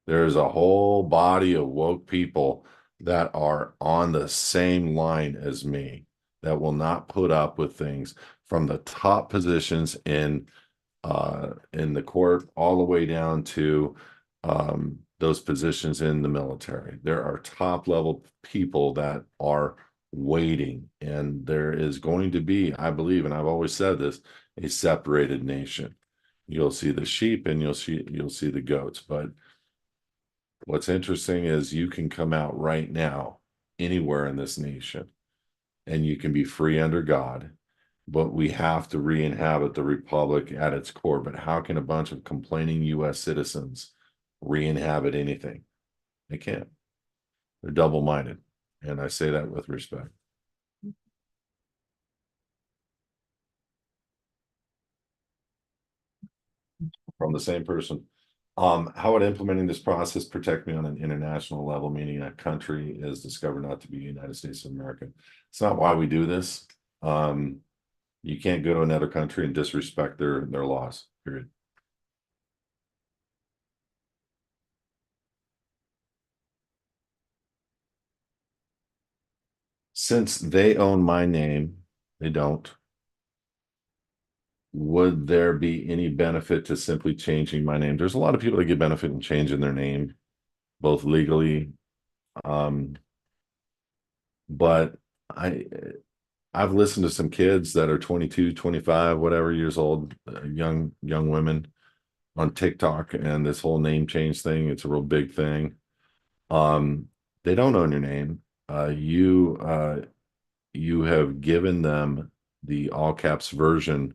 There's a whole body of woke people that are on the same line as me that will not put up with things from the top positions in the court all the way down to those positions in the military. There are top level people that are waiting, and there is going to be, I believe, and I've always said this, a separated nation. You'll see the sheep and you'll see the goats, but what's interesting is you can come out right now anywhere in this nation and you can be free under God, but we have to re-inhabit the republic at its core. But how can a bunch of complaining US citizens re-inhabit anything? They can't. They're double-minded. And I say that with respect. From the same person. How would implementing this process protect me on an international level, meaning a country is discovered not to be the United States of America? It's not why we do this. You can't go to another country and disrespect their laws, period. Since they own my name, they don't. Would there be any benefit to simply changing my name? There's a lot of people that get benefit in changing their name, both legally. Um, but I I've listened to some kids that are 22, 25, whatever years old, young women on TikTok and this whole name change thing. It's a real big thing. Um, they don't own your name. You have given them the all caps version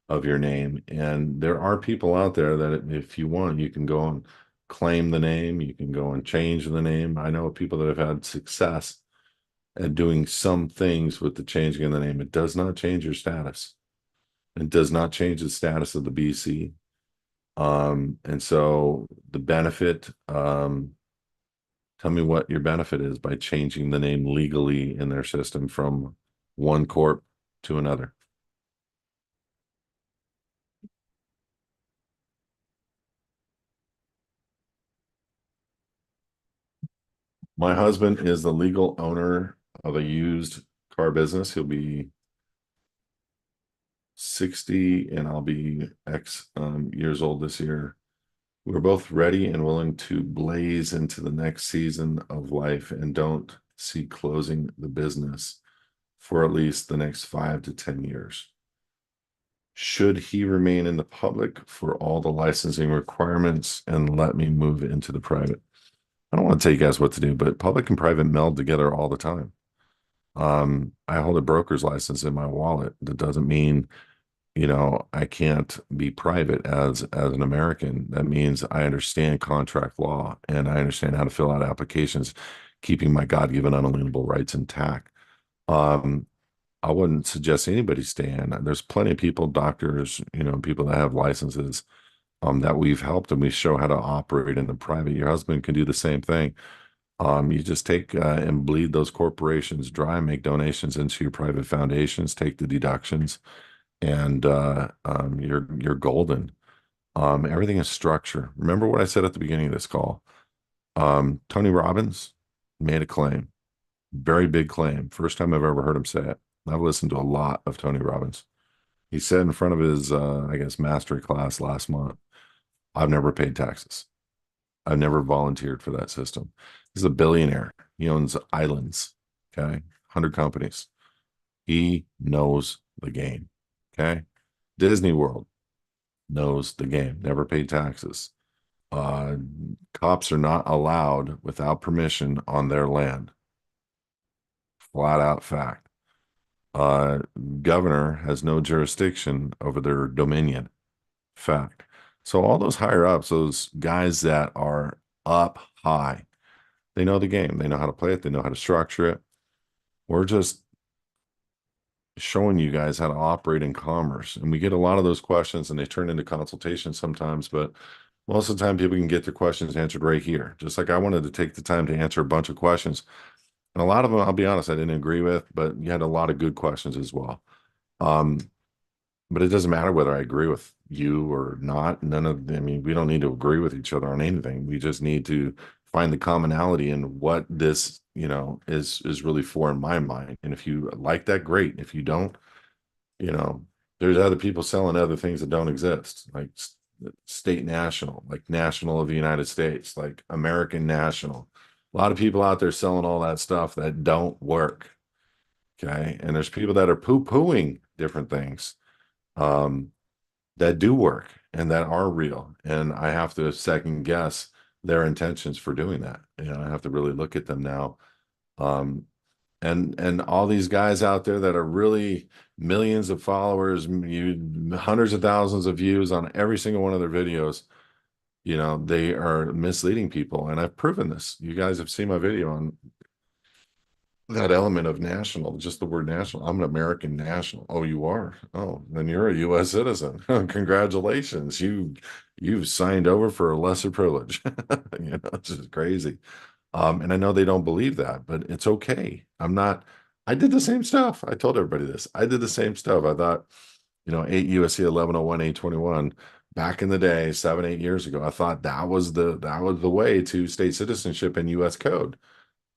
of your name, and there are people out there that if you want, you can go and claim the name. You can go and change the name. I know people that have had success at doing some things with the changing of the name. It does not change your status. It does not change the status of the BC. And so the benefit, tell me what your benefit is by changing the name legally in their system from one corp to another. My husband is the legal owner of a used car business. He'll be 60 and I'll be X years old this year. We're both ready and willing to blaze into the next season of life and don't see closing the business for at least the next 5 to 10 years. Should he remain in the public for all the licensing requirements and let me move into the private? I don't want to tell you guys what to do, but public and private meld together all the time. I hold a broker's license in my wallet. That doesn't mean, I can't be private as an American. That means I understand contract law and I understand how to fill out applications, keeping my God-given unalienable rights intact. Um, I wouldn't suggest anybody stay in. There's plenty of people, doctors, people that have licenses that we've helped and we show how to operate in the private. Your husband can do the same thing. You just take and bleed those corporations dry, make donations into your private foundations, take the deductions, and you're golden. Everything is structure. Remember what I said at the beginning of this call. Tony Robbins made a claim, very big claim. First time I've ever heard him say it. I've listened to a lot of Tony Robbins. He said in front of his, I guess, mastery class last month, I've never paid taxes. I've never volunteered for that system. He's a billionaire. He owns islands, okay, 100 companies. He knows the game, okay? Disney World knows the game, never paid taxes. Uh, Cops are not allowed without permission on their land. Flat out fact. Uh, Governor has no jurisdiction over their dominion. Fact. So all those higher ups, those guys that are up high, they know the game. They know how to play it. They know how to structure it. We're just showing you guys how to operate in commerce. And we get a lot of those questions and they turn into consultations sometimes, but most of the time people can get their questions answered right here. Just like I wanted to take the time to answer a bunch of questions. And a lot of them, I'll be honest, I didn't agree with, but you had a lot of good questions as well. Um, but it doesn't matter whether I agree with you or not. I mean, we don't need to agree with each other on anything. We just need to find the commonality in what this, is really for in my mind. And if you like that, great. If you don't, you know, there's other people selling other things that don't exist, like state national, like national of the United States, like American national. A lot of people out there selling all that stuff that don't work. Okay. And there's people that are poo-pooing different things um, that do work and that are real. And I have to second guess their intentions for doing that. I have to really look at them now. Um, and all these guys out there that are really millions of followers, hundreds of thousands of views on every single one of their videos, they are misleading people. And I've proven this. You guys have seen my video on that element of national, just the word national. I'm an American national. Oh, you are? Oh, then you're a US citizen. Congratulations. You've signed over for a lesser privilege. It's just crazy. And I know they don't believe that, but it's okay. I did the same stuff. I told everybody this. I did the same stuff. I thought, 8 USC 1101, 821 back in the day, 7, 8 years ago. I thought that was the way to state citizenship and US code.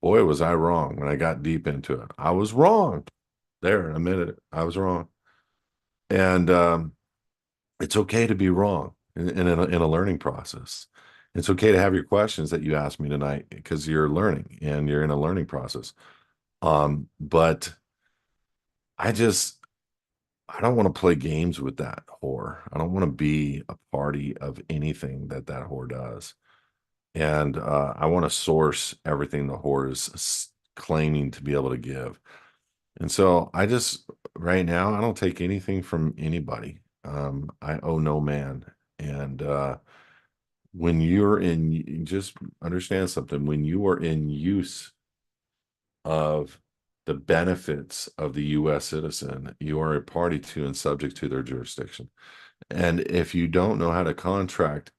Boy, was I wrong when I got deep into it. I was wrong. There, I admitted it. I was wrong. And it's okay to be wrong in a learning process. It's okay to have your questions that you asked me tonight because you're learning and you're in a learning process. But I just I don't want to play games with that whore. I don't want to be a party of anything that whore does. And I want to source everything the whore is claiming to be able to give. And so right now, I don't take anything from anybody. I owe no man. And when just understand something, when you are in use of the benefits of the US citizen, you are a party to and subject to their jurisdiction. And if you don't know how to contract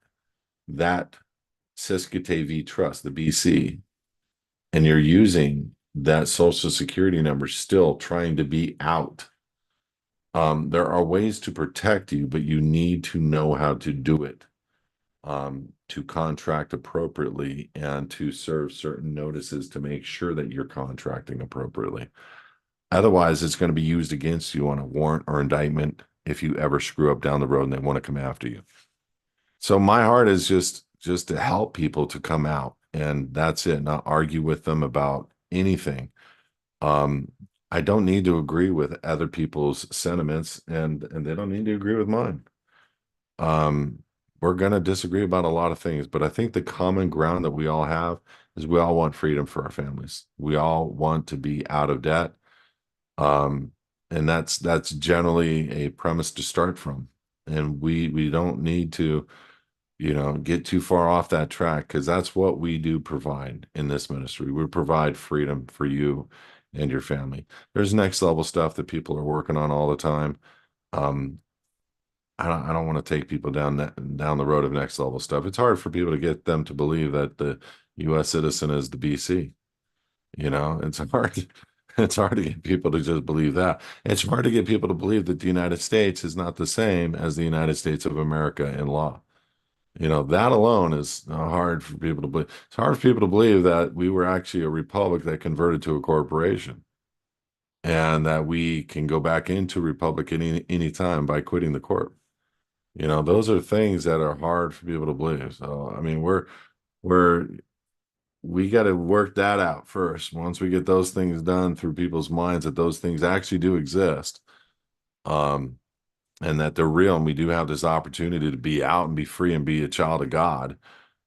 that Siskate V Trust, the BC, and you're using that social security number still trying to be out, there are ways to protect you, but you need to know how to do it, to contract appropriately and to serve certain notices to make sure that you're contracting appropriately. Otherwise, it's going to be used against you on a warrant or indictment if you ever screw up down the road and they want to come after you. So my heart is just to help people to come out, and that's it, not argue with them about anything. Um, I don't need to agree with other people's sentiments, and they don't need to agree with mine. Um, we're going to disagree about a lot of things, but I think the common ground that we all have is we all want freedom for our families. We all want to be out of debt. Um, and that's generally a premise to start from. And we don't need to, get too far off that track because that's what we do provide in this ministry. We provide freedom for you and your family. There's next level stuff that people are working on all the time. Um, I don't want to take people down the road of next level stuff. It's hard for people to get them to believe that the U.S. citizen is the BC. It's hard. It's hard to get people to just believe that. It's hard to get people to believe that the United States is not the same as the United States of America in law. That alone is hard for people to believe. It's hard for people to believe that we were actually a republic that converted to a corporation and that we can go back into republic any time by quitting the corp. Those are things that are hard for people to believe. So, I mean, we're we got to work that out first. Once we get those things done through people's minds that those things actually do exist, um, and that they're real, and we do have this opportunity to be out and be free and be a child of God,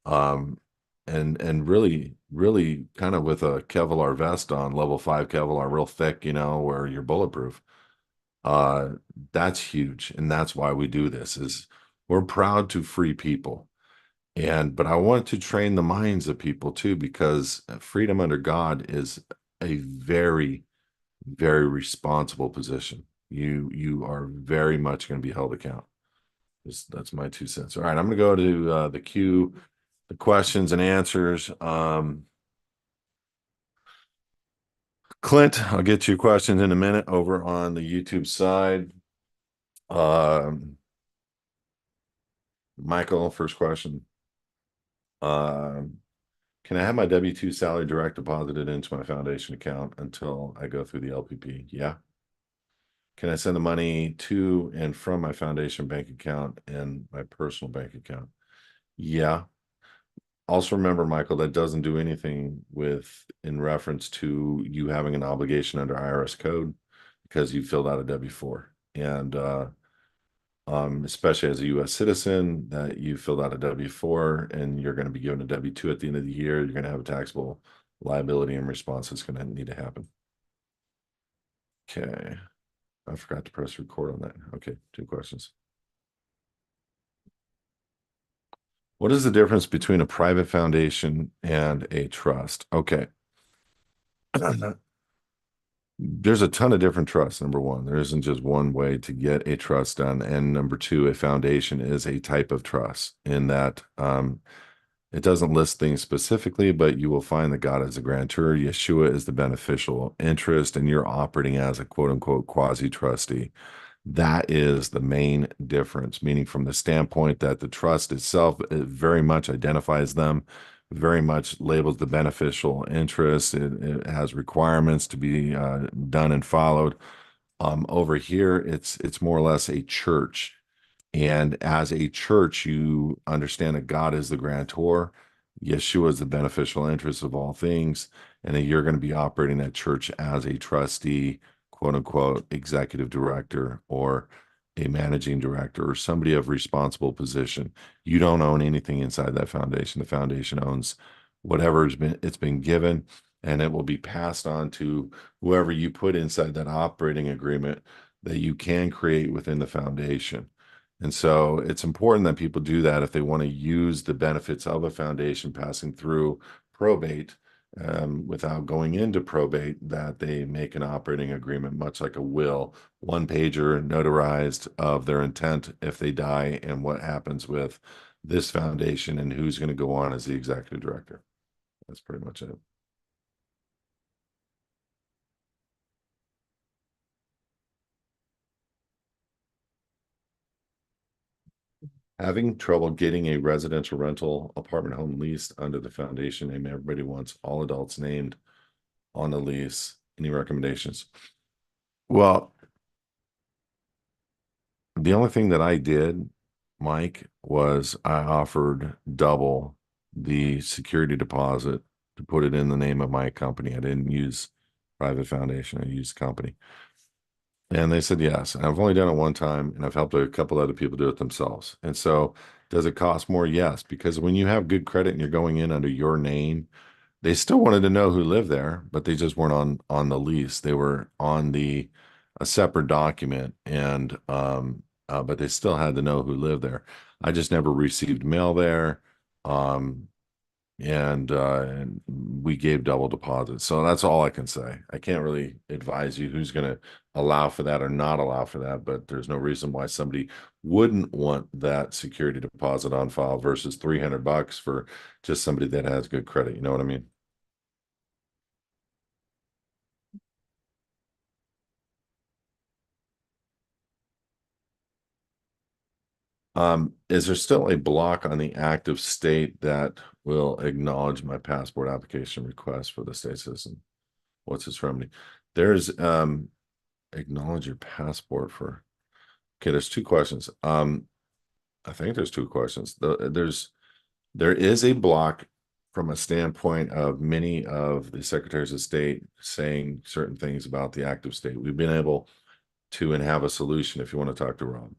um, and really, really kind of with a Kevlar vest on, level 5 Kevlar, real thick, where you're bulletproof. Uh, that's huge, and that's why we do this. Is we're proud to free people. But I want to train the minds of people too, because freedom under God is a very, very responsible position. You are very much going to be held account. That's my 2 cents. All right, I'm going to go to the queue, the questions and answers. Clint, I'll get to your questions in a minute over on the YouTube side. Um, Michael, first question. Um, Can I have my W-2 salary direct deposited into my foundation account until I go through the LPP? Yeah. Can I send the money to and from my foundation bank account and my personal bank account? Yeah. Also remember, Michael, that doesn't do anything in reference to you having an obligation under IRS code because you filled out a W-4. And especially as a U.S. citizen, that you filled out a W-4 and you're going to be given a W-2 at the end of the year. You're going to have a taxable liability and response that's going to need to happen. Okay. I forgot to press record on that. Okay, 2 questions. What is the difference between a private foundation and a trust? Okay. There's a ton of different trusts. Number one, there isn't just one way to get a trust done. And number two, a foundation is a type of trust in that it doesn't list things specifically, but you will find that God is a grantor, Yeshua is the beneficial interest, and you're operating as a quote unquote quasi trustee. That is the main difference, meaning from the standpoint that the trust itself, it very much identifies them, very much labels the beneficial interest. It has requirements to be done and followed. Over here, it's more or less a church. And as a church, you understand that God is the grantor, Yeshua is the beneficial interest of all things, and that you're going to be operating that church as a trustee, quote unquote, executive director, or a managing director, or somebody of responsible position. You don't own anything inside that foundation. The foundation owns whatever it's been given, and it will be passed on to whoever you put inside that operating agreement that you can create within the foundation. And so it's important that people do that if they want to use the benefits of a foundation passing through probate, without going into probate, that they make an operating agreement, much like a will, one pager notarized of their intent if they die and what happens with this foundation and who's going to go on as the executive director. That's pretty much it. Having trouble getting a residential rental apartment home leased under the foundation name. Everybody wants all adults named on the lease. Any recommendations? Well, the only thing that I did, Mike, was I offered double the security deposit to put it in the name of my company. I didn't use private foundation, I used company. And they said yes. And I've only done it one time, and I've helped a couple other people do it themselves. And so, does it cost more? Yes, because when you have good credit and you're going in under your name, they still wanted to know who lived there, but they just weren't on the lease. They were on the a separate document, and but they still had to know who lived there. I just never received mail there. Um, and we gave double deposits. So that's all I can say. I can't really advise you who's going to allow for that or not allow for that, but there's no reason why somebody wouldn't want that security deposit on file versus $300 for just somebody that has good credit. You know what I mean? Is there still a block on the active state that will acknowledge my passport application request for the state citizen? What's its remedy? There's acknowledge your passport for. Okay, there's two questions. I think there's two questions. There is a block from a standpoint of many of the secretaries of state saying certain things about the active state. We've been able to and have a solution if you want to talk to Rob.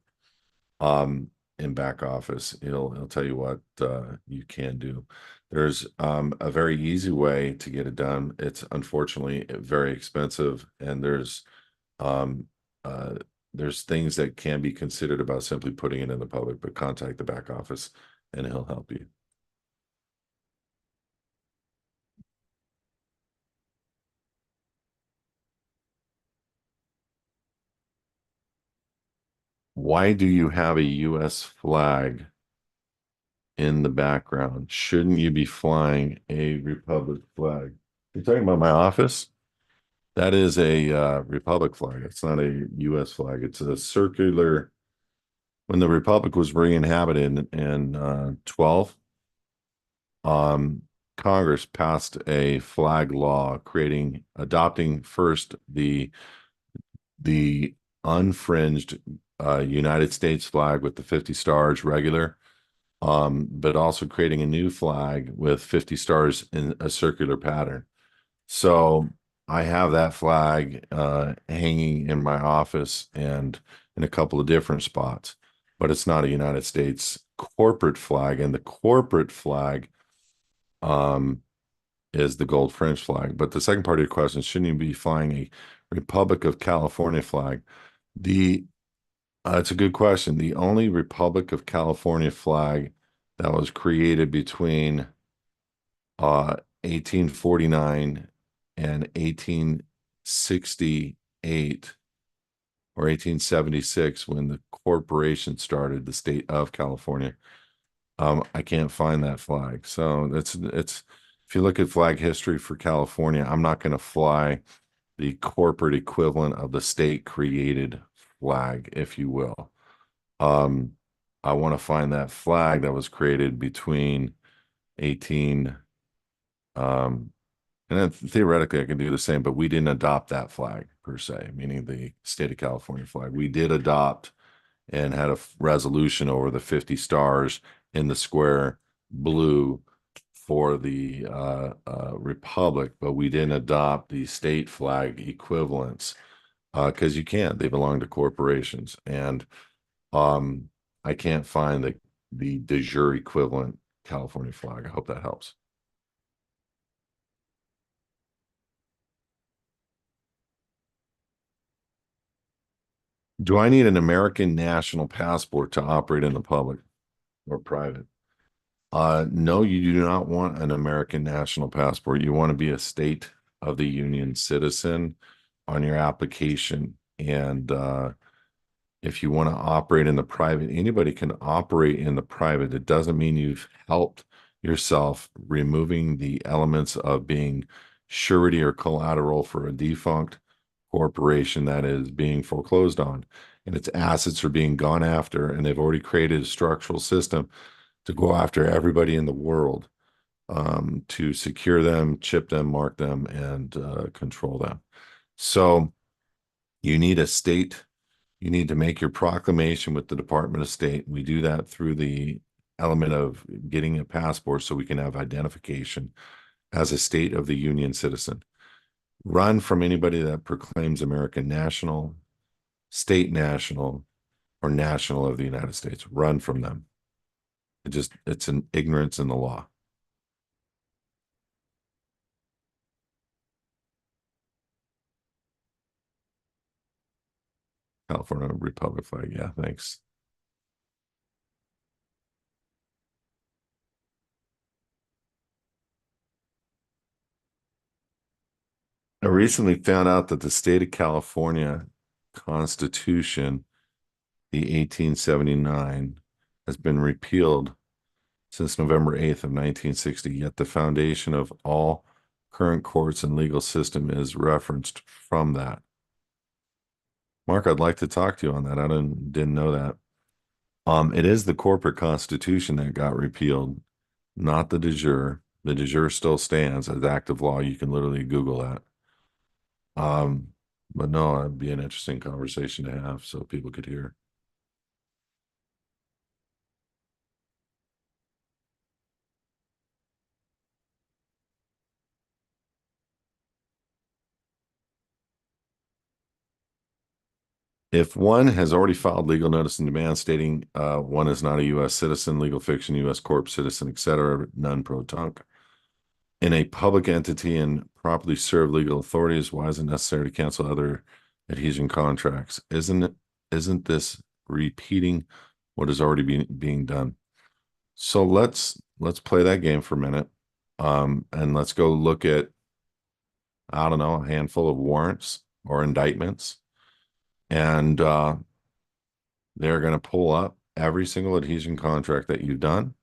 In back office, he'll tell you what you can do. There's a very easy way to get it done. It's unfortunately very expensive, and um, uh, there's things that can be considered about simply putting it in the public, but contact the back office and he'll help you. Why do you have a US flag in the background? Shouldn't you be flying a Republic flag? You're talking about my office? That is a Republic flag. It's not a US flag. It's a circular. When the Republic was re-inhabited in 12, um, Congress passed a flag law adopting first the unfringed United States flag with the 50 stars regular, but also creating a new flag with 50 stars in a circular pattern. So I have that flag hanging in my office and in a couple of different spots, but it's not a United States corporate flag. And the corporate flag um, is the gold French flag. But the second part of your question, shouldn't you be flying a Republic of California flag? The It's a good question. The only Republic of California flag that was created between 1849 and 1868 or 1876 when the corporation started, the state of California. I can't find that flag. So it's if you look at flag history for California, I'm not going to fly the corporate equivalent of the state created flag, if you will. Um, I want to find that flag that was created between 18 and then theoretically I can do the same, but we didn't adopt that flag per se, meaning the state of California flag. We did adopt and had a resolution over the 50 stars in the square blue for the republic, but we didn't adopt the state flag equivalents because you can't. They belong to corporations, and um, I can't find the de jure equivalent California flag. I hope that helps. Do I need an American national passport to operate in the public or private? No, you do not want an American national passport. You want to be a state of the union citizen on your application. And if you want to operate in the private, anybody can operate in the private. It doesn't mean you've helped yourself removing the elements of being surety or collateral for a defunct corporation that is being foreclosed on and its assets are being gone after. And they've already created a structural system to go after everybody in the world to secure them, chip them, mark them, and control them. So you need a state you need to make your proclamation with the Department of State. We do that through the element of getting a passport so we can have identification as a state of the Union citizen. Run from anybody that proclaims American national, state national, or national of the United States. Run from them. It's an ignorance in the law. California Republic flag. Yeah, thanks. I recently found out that the state of California Constitution, the 1879, has been repealed since November 8th of 1960, yet the foundation of all current courts and legal system is referenced from that. Mark, I'd like to talk to you on that. I didn't know that. It is the corporate constitution that got repealed, not the de jure. The de jure still stands as active law. You can literally Google that. Um, but no, it'd be an interesting conversation to have so people could hear. If one has already filed legal notice and demand stating one is not a U.S. citizen, legal fiction, U.S. corp citizen, etc., non pro tunc, in a public entity and properly serve legal authorities, why is it necessary to cancel other adhesion contracts? Isn't this repeating what is already being done? So let's play that game for a minute. And let's go look at, I don't know, a handful of warrants or indictments. And they're going to pull up every single adhesion contract that you've done.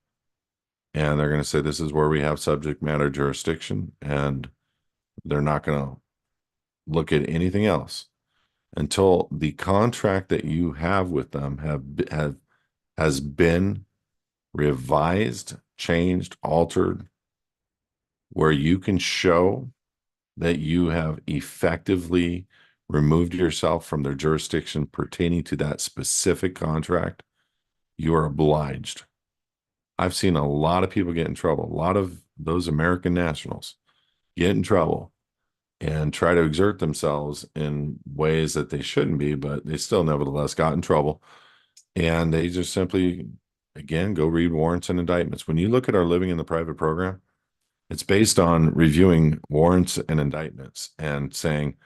And they're going to say, this is where we have subject matter jurisdiction. And they're not going to look at anything else until the contract that you have with them has been revised, changed, altered, where you can show that you have effectively removed yourself from their jurisdiction pertaining to that specific contract. You are obliged. I've seen a lot of people get in trouble. A lot of those American nationals get in trouble and try to exert themselves in ways that they shouldn't be, but they still nevertheless got in trouble. And they just simply, again, go read warrants and indictments. When you look at our living in the private program, it's based on reviewing warrants and indictments and saying,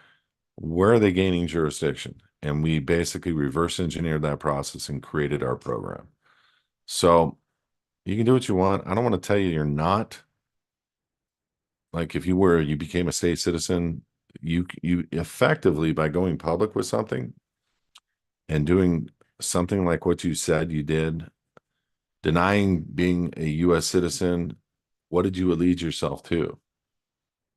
where are they gaining jurisdiction? And we basically reverse engineered that process and created our program. So you can do what you want. I don't want to tell you you're not. Like if you became a state citizen, you effectively, by going public with something and doing something like what you said you did, denying being a US citizen, what did you allege yourself to?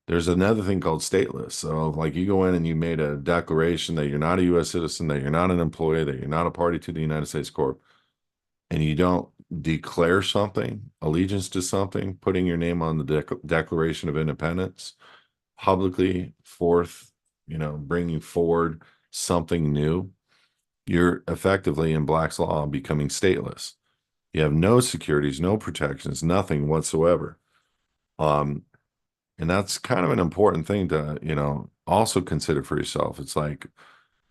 There's another thing called stateless. So like you go in and you made a declaration that you're not a US citizen, that you're not an employee, that you're not a party to the United States Corp, and you don't declare something, allegiance to something, putting your name on the Declaration of Independence, publicly forth, bringing forward something new, you're effectively in Black's Law becoming stateless. You have no securities, no protections, nothing whatsoever. Um, and that's kind of an important thing to, also consider for yourself. It's like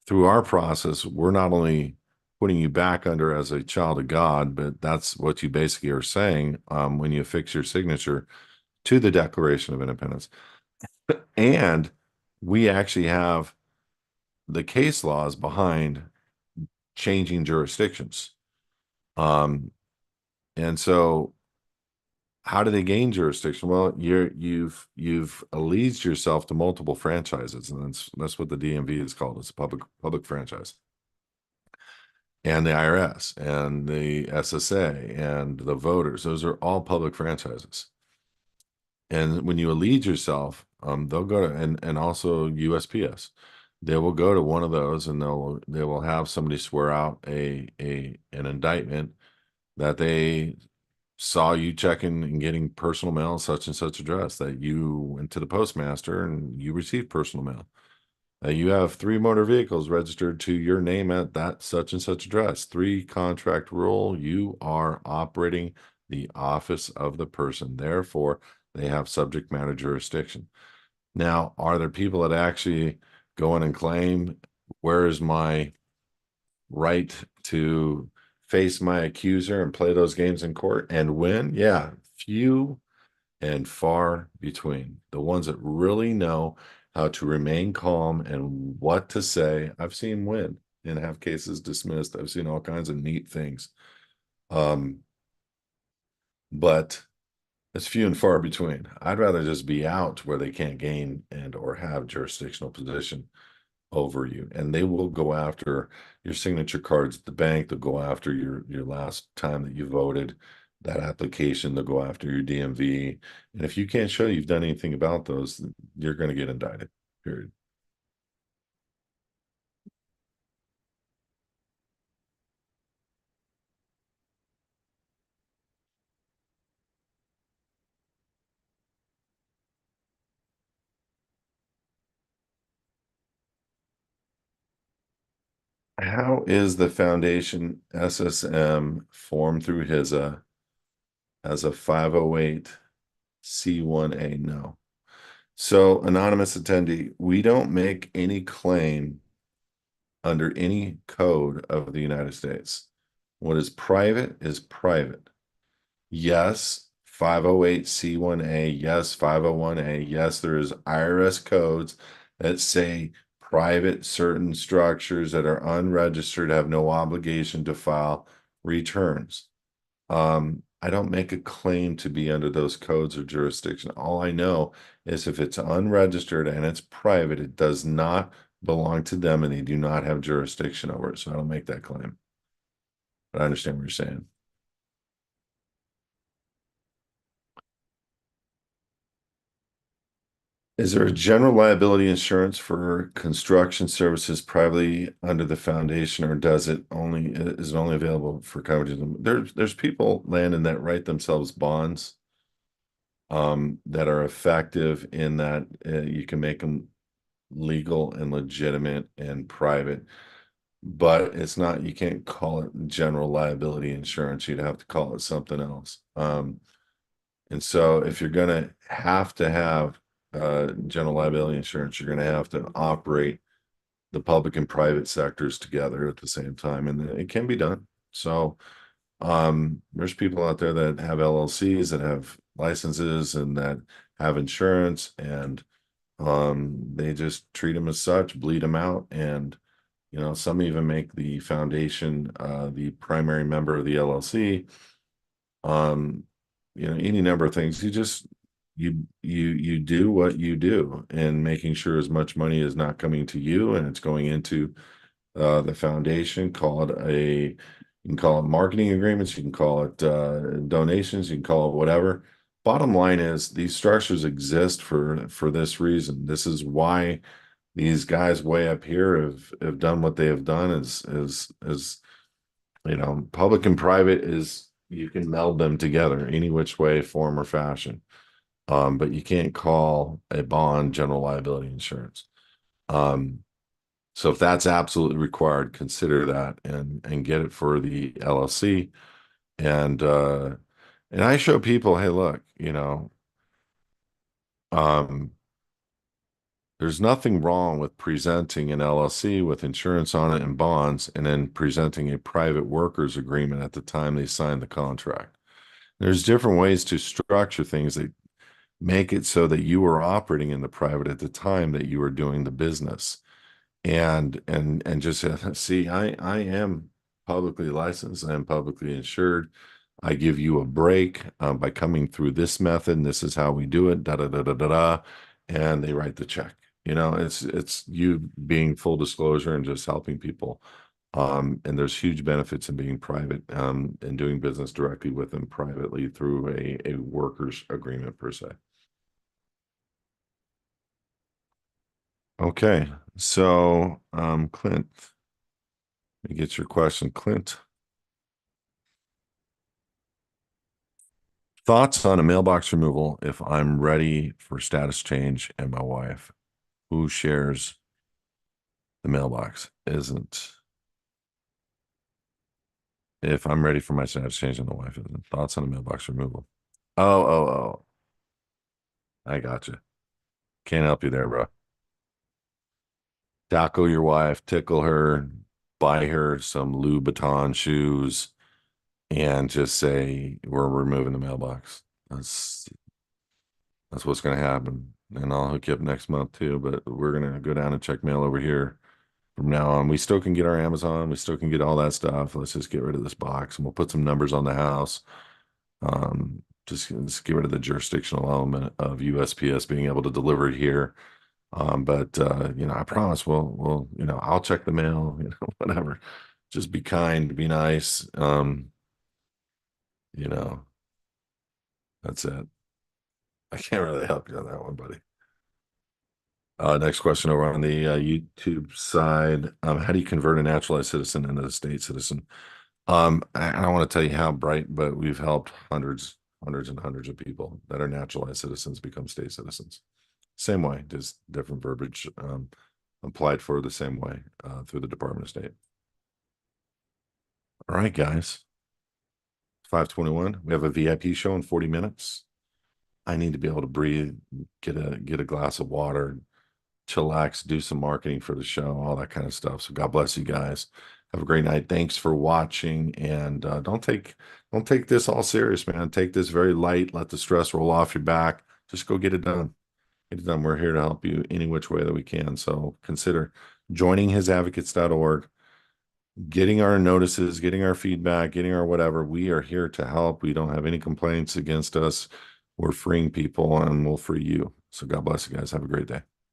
through our process, we're not only putting you back under as a child of God, but that's what you basically are saying when you affix your signature to the Declaration of Independence. And we actually have the case laws behind changing jurisdictions. Um, and so how do they gain jurisdiction? Well, you've alleged yourself to multiple franchises, and that's what the DMV is called. It's a public franchise. And the IRS and the SSA and the voters, those are all public franchises. And when you allege yourself, they'll go to and also USPS, they will go to one of those and they will have somebody swear out an indictment that they saw you checking and getting personal mail such and such address, that you went to the postmaster and you received personal mail. You have 3 motor vehicles registered to your name at that such and such address. 3 contract rule, you are operating the office of the person. Therefore, they have subject matter jurisdiction. Now, are there people that actually go in and claim, where is my right to face my accuser and play those games in court and win? Yeah, few and far between. The ones that really know how to remain calm and what to say, I've seen win and have cases dismissed. I've seen all kinds of neat things. Um, but it's few and far between. I'd rather just be out where they can't gain and or have jurisdictional position over you. And they will go after your signature cards at the bank. They'll go after your last time that you voted, that application. They'll go after your DMV. And if you can't show you've done anything about those, you're going to get indicted, period. How is the foundation SSM formed through HISA as a 508c1A? No. So, anonymous attendee, we don't make any claim under any code of the United States. What is private is private. Yes, 508c1A. Yes, 501A. Yes, there is IRS codes that say private certain structures that are unregistered have no obligation to file returns. I don't make a claim to be under those codes or jurisdiction. All I know is if it's unregistered and it's private, it does not belong to them and they do not have jurisdiction over it. So I don't make that claim. But I understand what you're saying. Is there a general liability insurance for construction services privately under the foundation, or is it only available for coverage? There's people landing that write themselves bonds that are effective in that you can make them legal and legitimate and private, but it's not, you can't call it general liability insurance. You'd have to call it something else. And so if you're going to have general liability insurance, you're going to have to operate the public and private sectors together at the same time, and it can be done. So there's people out there that have LLCs that have licenses and that have insurance, and they just treat them as such, bleed them out, and some even make the foundation the primary member of the LLC. Um, any number of things. You do what you do, and making sure as much money is not coming to you and it's going into the foundation. You can call it marketing agreements, you can call it donations, you can call it whatever. Bottom line is these structures exist for this reason. This is why these guys way up here have done what they have done. Is public and private is, you can meld them together any which way, form, or fashion. But you can't call a bond general liability insurance. Um, so if that's absolutely required, consider that and get it for the LLC. And and I show people, hey, look, um, there's nothing wrong with presenting an LLC with insurance on it and bonds, and then presenting a private workers agreement at the time they sign the contract. There's different ways to structure things that make it so that you were operating in the private at the time that you were doing the business. And just see, I am publicly licensed, I am publicly insured. I give you a break by coming through this method, and this is how we do it, da da da da da da, and they write the check. It's you being full disclosure and just helping people. And there's huge benefits in being private and doing business directly with them privately through a workers agreement per se. Okay, so Clint, let me get your question, Clint. Thoughts on a mailbox removal if I'm ready for status change and my wife, who shares the mailbox, isn't? If I'm ready for my status change and the wife isn't. Thoughts on a mailbox removal? Oh, I got you. Can't help you there, bro. Tackle your wife, tickle her, buy her some Louboutin shoes, and just say we're removing the mailbox. That's what's going to happen. And I'll hook you up next month too. But we're going to go down and check mail over here from now on. We still can get our Amazon. We still can get all that stuff. Let's just get rid of this box, and we'll put some numbers on the house. Just get rid of the jurisdictional element of USPS being able to deliver it here. But I promise I'll check the mail, whatever. Just be kind, be nice. You know, that's it. I can't really help you on that one, buddy. Next question over on the YouTube side. How do you convert a naturalized citizen into a state citizen? I don't want to tell you how bright, but we've helped hundreds and hundreds of people that are naturalized citizens become state citizens. Same way, just different verbiage applied for the same way through the Department of State. All right, guys. 5:21. We have a VIP show in 40 minutes. I need to be able to breathe, get a glass of water, chillax, do some marketing for the show, all that kind of stuff. So God bless you guys. Have a great night. Thanks for watching, and don't take this all serious, man. Take this very light. Let the stress roll off your back. Just go get it done. Get it done. We're here to help you any which way that we can. So consider joining HISAdvocates.org, getting our notices, getting our feedback, getting our whatever. We are here to help. We don't have any complaints against us. We're freeing people, and we'll free you. So God bless you guys. Have a great day.